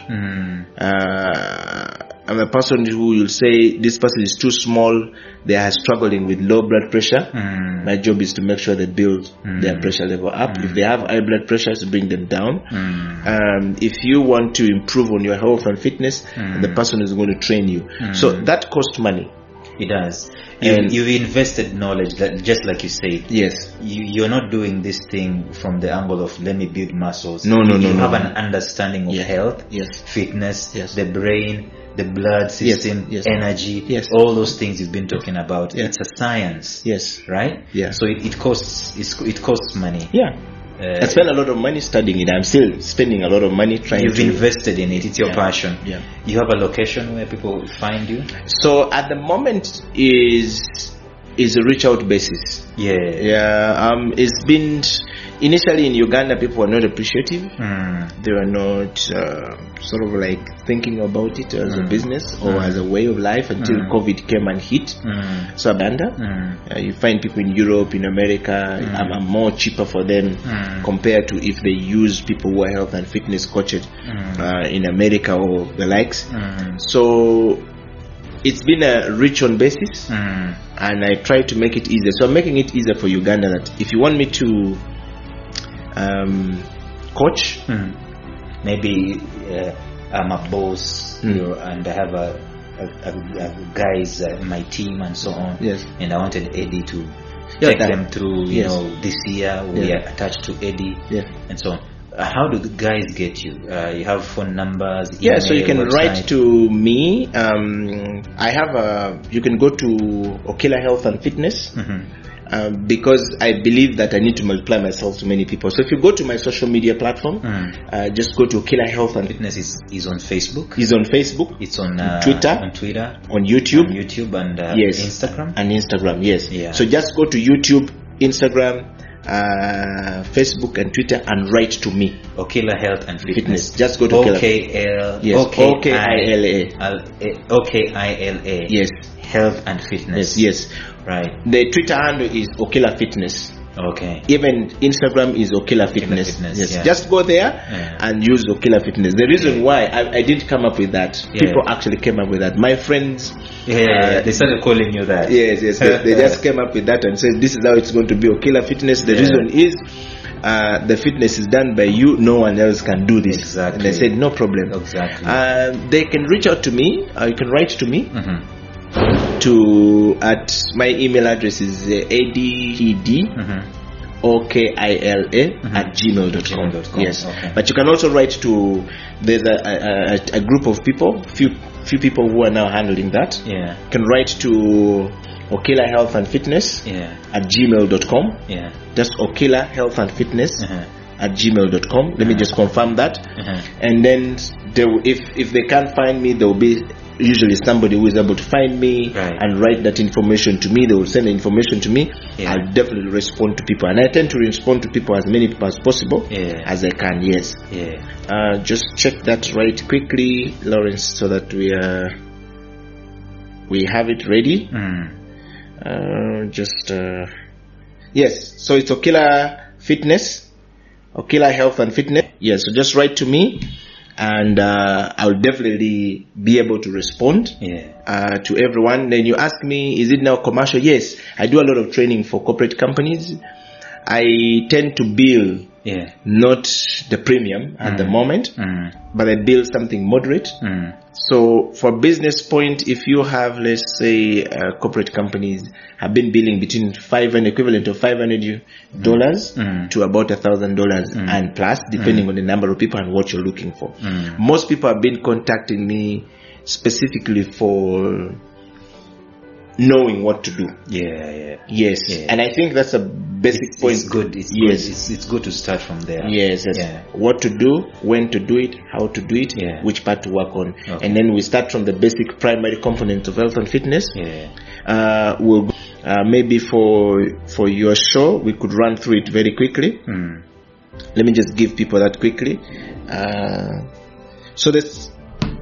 I'm I'm a person who will say this person is too small, they are struggling with low blood pressure. My job is to make sure they build their pressure level up. If they have high blood pressure, to bring them down. If you want to improve on your health and fitness, the person is going to train you. So that costs money. It does. You've invested knowledge, that just like you said. Yes. You're not doing this thing from the angle of let me build muscles. No. You have an understanding of health, fitness, the brain, the blood system, energy, all those things you've been talking about. It's a science. Yes. Right? Yeah. So it costs money. Yeah. I spend a lot of money studying it. I'm still spending a lot of money trying You've invested in it. It's your passion. Yeah. You have a location where people find you? So at the moment is a reach out basis. It's been initially in Uganda, people were not appreciative. They were not sort of like thinking about it as a business or as a way of life until COVID came and hit. So Uganda, you find people in Europe, in America, are more cheaper for them compared to if they use people who are health and fitness coached in America or the likes. So it's been a reach on basis, and I try to make it easier. So I'm making it easier for Uganda that if you want me to coach, maybe I'm a boss and I have a guys my team and so on, and I wanted Eddie to take them through this year we are attached to Eddie and so on. How do the guys get you? You have phone numbers, email, so you can website? write to me. I have you can go to Okila Health and Fitness. Because I believe that I need to multiply myself to many people. So if you go to my social media platform, just go to Okila Health and Fitness is on Facebook. It's on Facebook. It's on Twitter. On YouTube. And Instagram. And Instagram, yes. So just go to YouTube, Instagram, Facebook and Twitter and write to me. Okila Health and Fitness. Just go to Okila. Okila. Yes. Health and Fitness. Yes. Right. The Twitter handle is Okila Fitness. Okay. Even Instagram is Okila Fitness. Yes. Just go there and use Okila Fitness. The reason why I didn't come up with that, people actually came up with that. My friends, they started calling you that. Yes. They just came up with that and said this is how it's going to be, Okila Fitness. The reason is the fitness is done by you. No one else can do this. Exactly. And they said no problem. Exactly. They can reach out to me. You can write to me. At my email address is okila@gmail.com. Yes. Okay. But you can also write to there's a group of people, few people who are now handling that. You can write to Okila Health and Fitness at gmail.com. Just Okila Health and Fitness at gmail.com. Let me just confirm that. And then if they can't find me, there will be usually somebody who is able to find me and write that information to me. They will send the information to me. I'll definitely respond to people, and I tend to respond to people, as many people as possible, as I can. Just check that right quickly, Lawrence, so that we have it ready. Yes, so it's Okila Fitness, Okila Health and Fitness. So just write to me, and I'll definitely be able to respond to everyone. Then you ask me, is it now commercial? Yes, I do a lot of training for corporate companies. I tend to bill not the premium at the moment, but I bill something moderate. So for business point, if you have, let's say, corporate companies have been billing between equivalent of $500 to about $1,000 and plus, depending on the number of people and what you're looking for. Most people have been contacting me specifically for knowing what to do. And I think that's a basic point. It's good. It's good to start from there. What to do, when to do it, how to do it, which part to work on, and then we start from the basic primary components of health and fitness. We'll maybe for your show we could run through it very quickly. Let me just give people that quickly. So this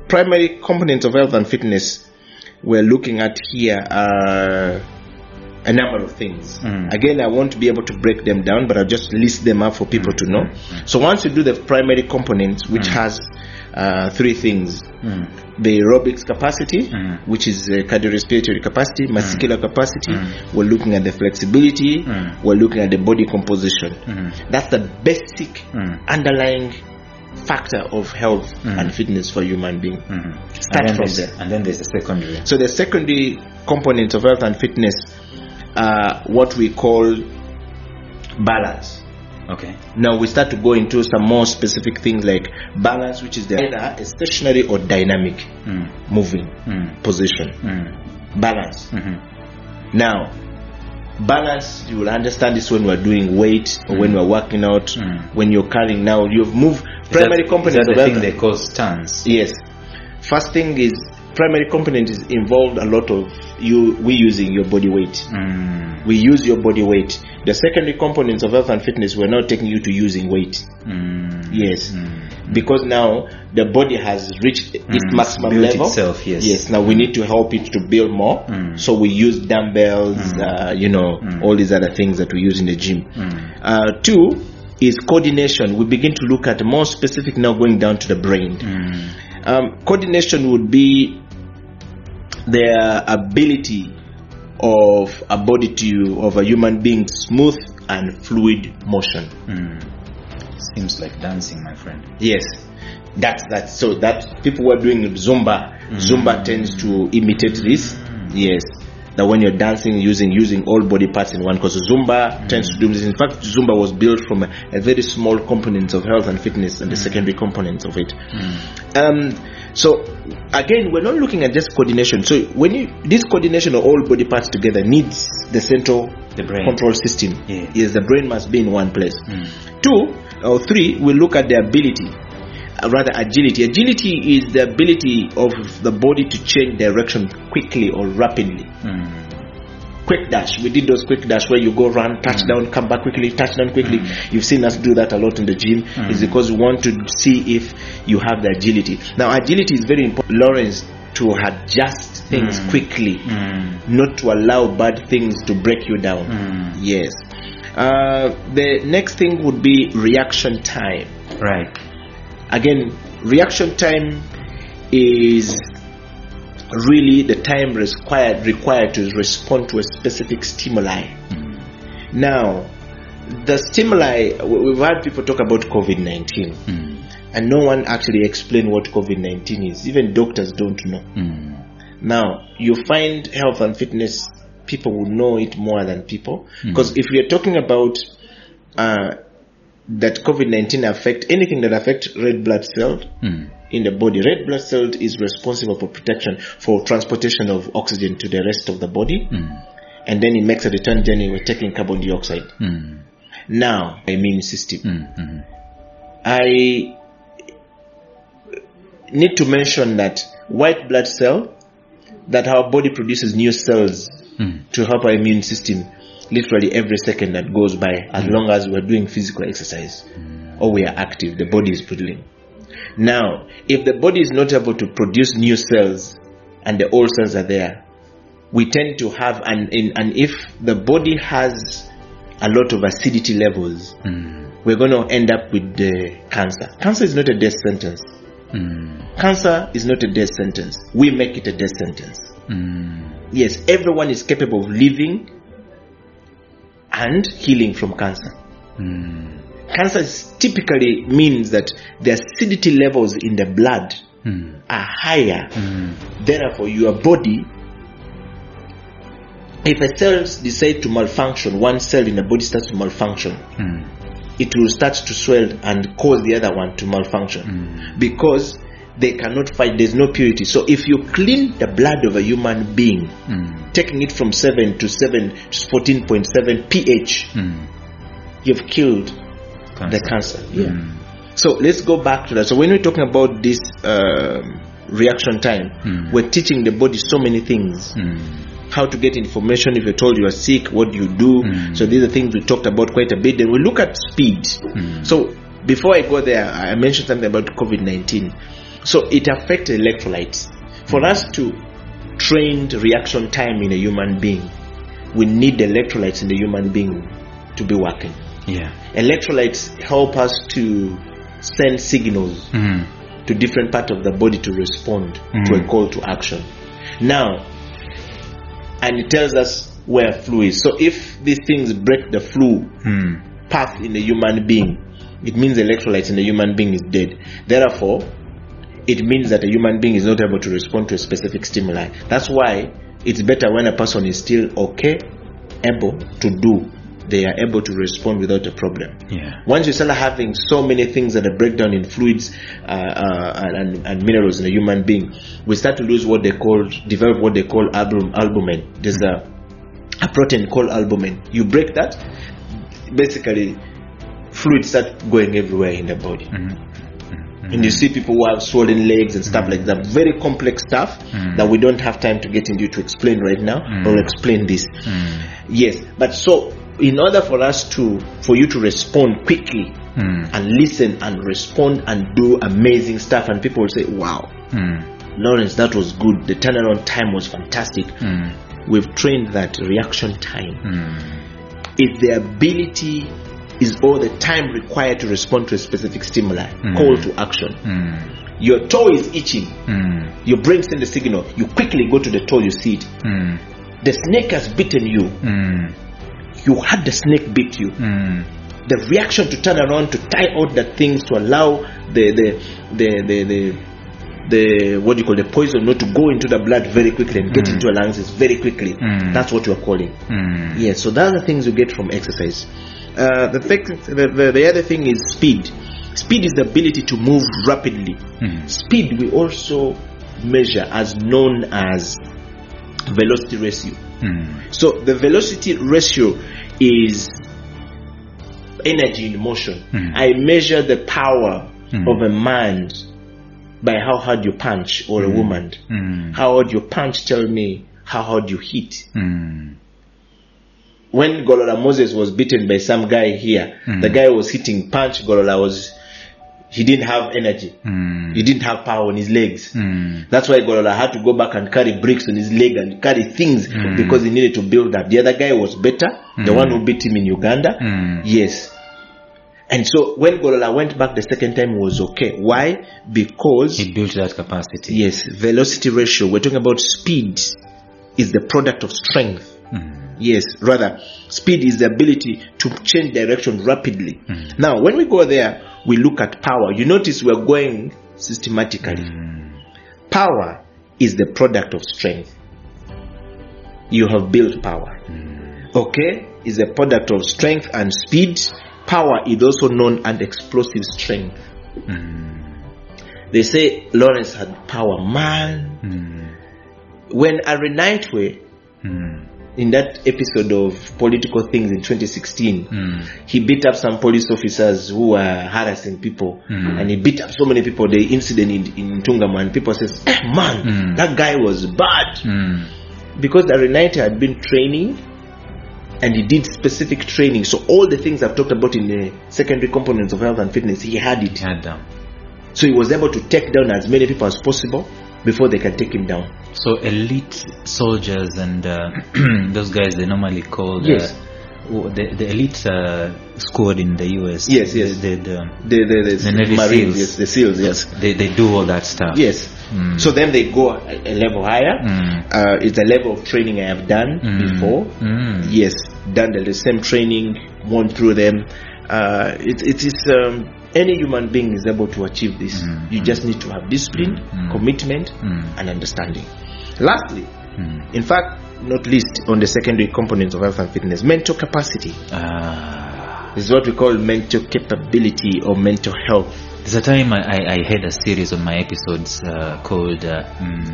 primary components of health and fitness we're looking at here are a number of things. Again, I won't be able to break them down, but I'll just list them up for people to know. So once you do the primary components, which has three things. The aerobics capacity, which is cardiorespiratory capacity, muscular capacity. We're looking at the flexibility. We're looking at the body composition. That's the basic underlying factor of health and fitness for human being. Start from there. And then there's the secondary. So the secondary components of health and fitness are what we call balance. Okay. Now we start to go into some more specific things like balance, which is either a stationary or dynamic moving position. Balance. Now, balance, you will understand this when we're doing weight or when we're working out, when you're carrying. Now you've moved primary components of the thing they call stance. Yes. First thing is primary component is involved a lot of we using your body weight. We use your body weight. The secondary components of health and fitness, we're not taking you to using weight. Yes. Because now the body has reached its maximum level. Itself, yes. Yes. Now we need to help it to build more. So we use dumbbells, all these other things that we use in the gym. Two is coordination. We begin to look at more specific now, going down to the brain. Coordination would be the ability of a body of a human being smooth and fluid motion. Seems like dancing, my friend. Yes, that's so that people who are doing Zumba tends to imitate this. Yes, that when you're dancing using all body parts in one, because Zumba tends to do this. In fact, Zumba was built from a very small component of health and fitness and the secondary components of it. So again, we're not looking at just coordination. So when this coordination of all body parts together needs the brain control system. Yes, the brain must be in one place. 2 or 3, we look at the ability, rather agility. Agility is the ability of the body to change direction quickly or rapidly. Quick dash. We did those quick dash where you go run, touchdown, come back quickly, touchdown quickly. You've seen us do that a lot in the gym. It's because we want to see if you have the agility. Now, agility is very important, Lawrence, to adjust things quickly, not to allow bad things to break you down. Yes. The next thing would be reaction time. Right. Again, reaction time is really the time required to respond to a specific stimuli. Now, the stimuli, we've had people talk about COVID-19, and no one actually explained what COVID-19 is. Even doctors don't know. Now, you find health and fitness people will know it more than people, because if we are talking about that COVID-19 affect anything that affects red blood cells in the body. Red blood cell is responsible for protection, for transportation of oxygen to the rest of the body, and then it makes a return journey with taking carbon dioxide. Now, immune system. I need to mention that white blood cell, that our body produces new cells to help our immune system literally every second that goes by, as long as we're doing physical exercise or we are active, the body is producing. Now, if the body is not able to produce new cells and the old cells are there, we tend to have, and if the body has a lot of acidity levels, we're going to end up with the cancer. Cancer is not a death sentence. Cancer is not a death sentence. We make it a death sentence. Yes, everyone is capable of living and healing from cancer. Cancer typically means that the acidity levels in the blood are higher. Therefore, your body, if a cell decides to malfunction, one cell in the body starts to malfunction, it will start to swell and cause the other one to malfunction, because they cannot fight. There's no purity. So if you clean the blood of a human being, taking it from 7 to 14.7 pH, you've killed the cancer. So let's go back to that. So when we're talking about this reaction time, we're teaching the body so many things. How to get information. If you're told you are sick, what do you do? So these are things we talked about quite a bit. Then we look at speed. So before I go there, I mentioned something about COVID-19. So it affects electrolytes. For us to train reaction time in a human being, we need the electrolytes in the human being to be working. Electrolytes help us to send signals to different parts of the body to respond to a call to action. Now, and it tells us where flu is. So if these things break the flu path in the human being, it means electrolytes in the human being is dead. Therefore, it means that a human being is not able to respond to a specific stimuli. That's why it's better when a person is still okay, able to do, they are able to respond without a problem. Once you start having so many things that are breakdown in fluids and minerals in a human being, we start to lose develop what they call albumin. There's a protein called albumin. You break that, basically fluids start going everywhere in the body. And you see people who have swollen legs and stuff like that. Very complex stuff that we don't have time to get into to explain right now. I'll explain this. Yes, but so in order for you to respond quickly and listen and respond and do amazing stuff, and people will say, wow, Lawrence, that was good. The turnaround time was fantastic. We've trained that reaction time. If the ability is all the time required to respond to a specific stimuli, call to action. Your toe is itching. Your brain sends a signal. You quickly go to the toe, you see it. The snake has bitten you. You had the snake beat you. The reaction to turn around to tie out the things to allow the what do you call the poison not to go into the blood very quickly and get into your lungs is very quickly. That's what you're calling. Yes, so those are the things you get from exercise. The other thing is speed. Speed is the ability to move rapidly. Speed we also measure as known as velocity ratio. So the velocity ratio is energy in motion. I measure the power of a man by how hard you punch, or a woman. How hard you punch tell me how hard you hit. When Golola Moses was beaten by some guy here, the guy was hitting punch. He didn't have energy. He didn't have power on his legs. That's why Golola had to go back and carry bricks on his leg and carry things because he needed to build that. The other guy was better, the one who beat him in Uganda. Yes. And so when Golola went back the second time, he was okay. Why? Because he built that capacity. Yes, velocity ratio. We're talking about speed is the product of strength. Yes, rather, speed is the ability to change direction rapidly. Now, when we go there, we look at power. You notice we're going systematically. Power is the product of strength. You have built power. Okay? Is a product of strength and speed. Power is also known as explosive strength. They say Lawrence had power. Man, when Arenitwe, in that episode of Political Things in 2016, he beat up some police officers who were harassing people, and he beat up so many people. The incident in Tungamo, and people says, man, that guy was bad, because Arenitwe had been training, and he did specific training. So all the things I've talked about in the secondary components of health and fitness, he had it. So he was able to take down as many people as possible before they can take him down. So elite soldiers and those guys, they normally call the elite squad in the US. Yes. The Navy Marines, SEALs. The SEALs, yes. They do all that stuff. Yes. So then they go a level higher. It's a level of training I have done before. Yes, done the same training, gone through them. It is any human being is able to achieve this. You just need to have discipline, commitment, and understanding. Lastly, in fact, not least on the secondary components of health and fitness, mental capacity. This is what we call mental capability or mental health. There's a time I had a series on my episodes called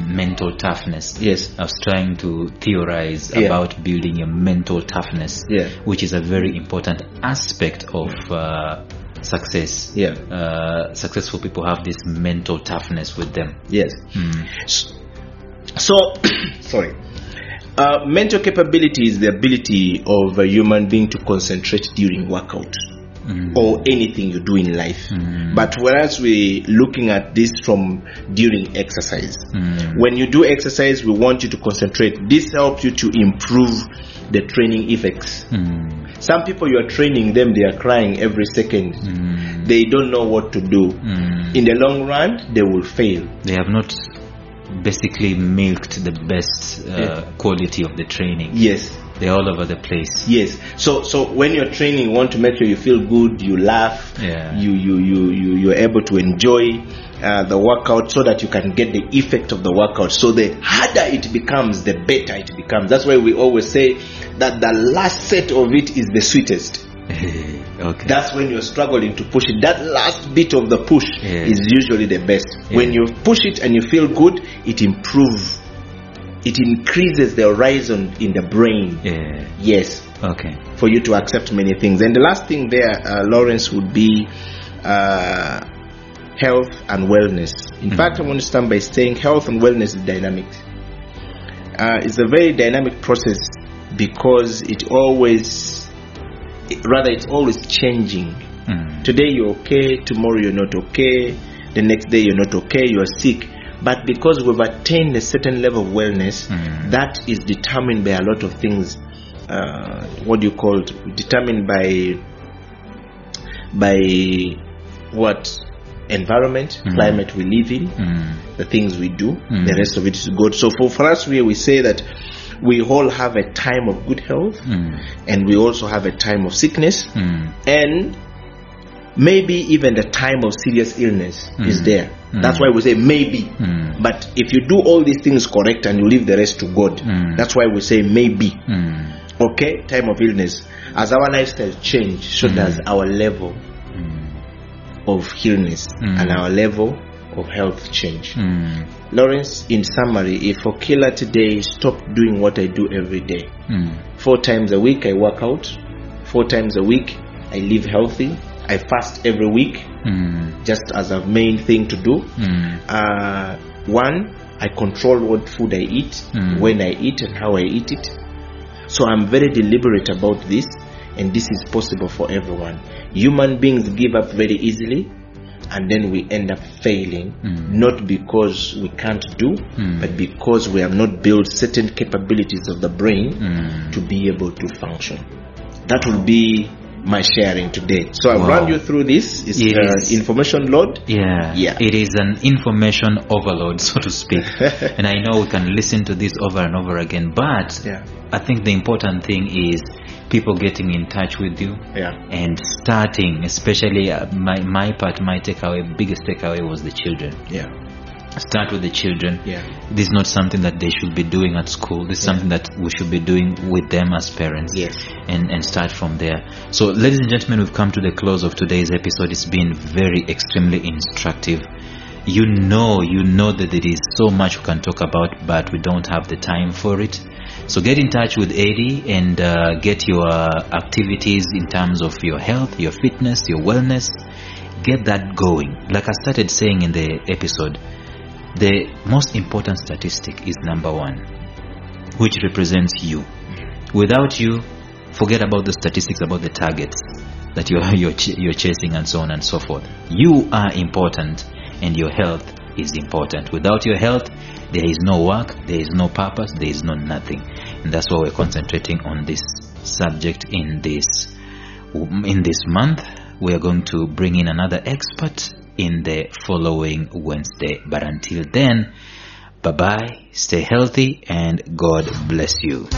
mental toughness. Yes. I was trying to theorize about building your mental toughness, which is a very important aspect of success. Successful people have this mental toughness with them. Yes. So, sorry. Mental capability is the ability of a human being to concentrate during workout or anything you do in life. But whereas we're looking at this from during exercise, when you do exercise, we want you to concentrate. This helps you to improve the training effects. Some people, you are training them, they are crying every second. They don't know what to do. In the long run, they will fail. They have not basically milked the best quality of the training. Yes. They're all over the place. Yes. So when you're training, you want to make sure you feel good, you laugh, you're able to enjoy the workout so that you can get the effect of the workout. So the harder it becomes, the better it becomes. That's why we always say that the last set of it is the sweetest. Okay. That's when you're struggling to push it. That last bit of the push is usually the best. When you push it and you feel good, it improves. It increases the horizon in the brain. Yes. Okay. For you to accept many things. And the last thing there, Lawrence, would be health and wellness. In fact, I want to start by saying health and wellness is dynamic. It's a very dynamic process because it's always changing. Today you're okay, tomorrow you're not okay, the next day you're not okay, you're sick. But because we've attained a certain level of wellness, that is determined by a lot of things. Determined by what? Environment, climate we live in, the things we do, the rest of it is good. So for us, we say that we all have a time of good health, and we also have a time of sickness, and maybe even the time of serious illness is there. That's why we say maybe. But if you do all these things correct and you leave the rest to God, that's why we say maybe. Okay, time of illness. As our lifestyle change, so does our level of illness and our level of health change. Lawrence, in summary, if Okila today stopped doing what I do every day, 4 times a week I work out, 4 times a week I live healthy, I fast every week, just as a main thing to do. 1, I control what food I eat, when I eat and how I eat it. So I'm very deliberate about this, and this is possible for everyone. Human beings give up very easily, and then we end up failing, not because we can't do, but because we have not built certain capabilities of the brain to be able to function. That will be my sharing today. So I've run you through this. It's information load. It is an information overload, so to speak. And I know we can listen to this over and over again, but I think the important thing is people getting in touch with you and starting, especially my biggest takeaway was the children. Start with the children. This is not something that they should be doing at school. This is something that we should be doing with them as parents. And start from there. So ladies and gentlemen, we've come to the close of today's episode. It's been very extremely instructive. You know that there is so much we can talk about, but we don't have the time for it. So get in touch with Eddie and get your activities in terms of your health, your fitness, your wellness. Get that going. Like I started saying in the episode, the most important statistic is number 1, which represents you. Without you, forget about the statistics about the targets that you're chasing and so on and so forth. You are important, and your health is important. Without your health, there is no work, there is no purpose, there is no nothing. And that's why we're concentrating on this subject in this month. We are going to bring in another expert in the following Wednesday. But until then, bye-bye, stay healthy, and God bless you.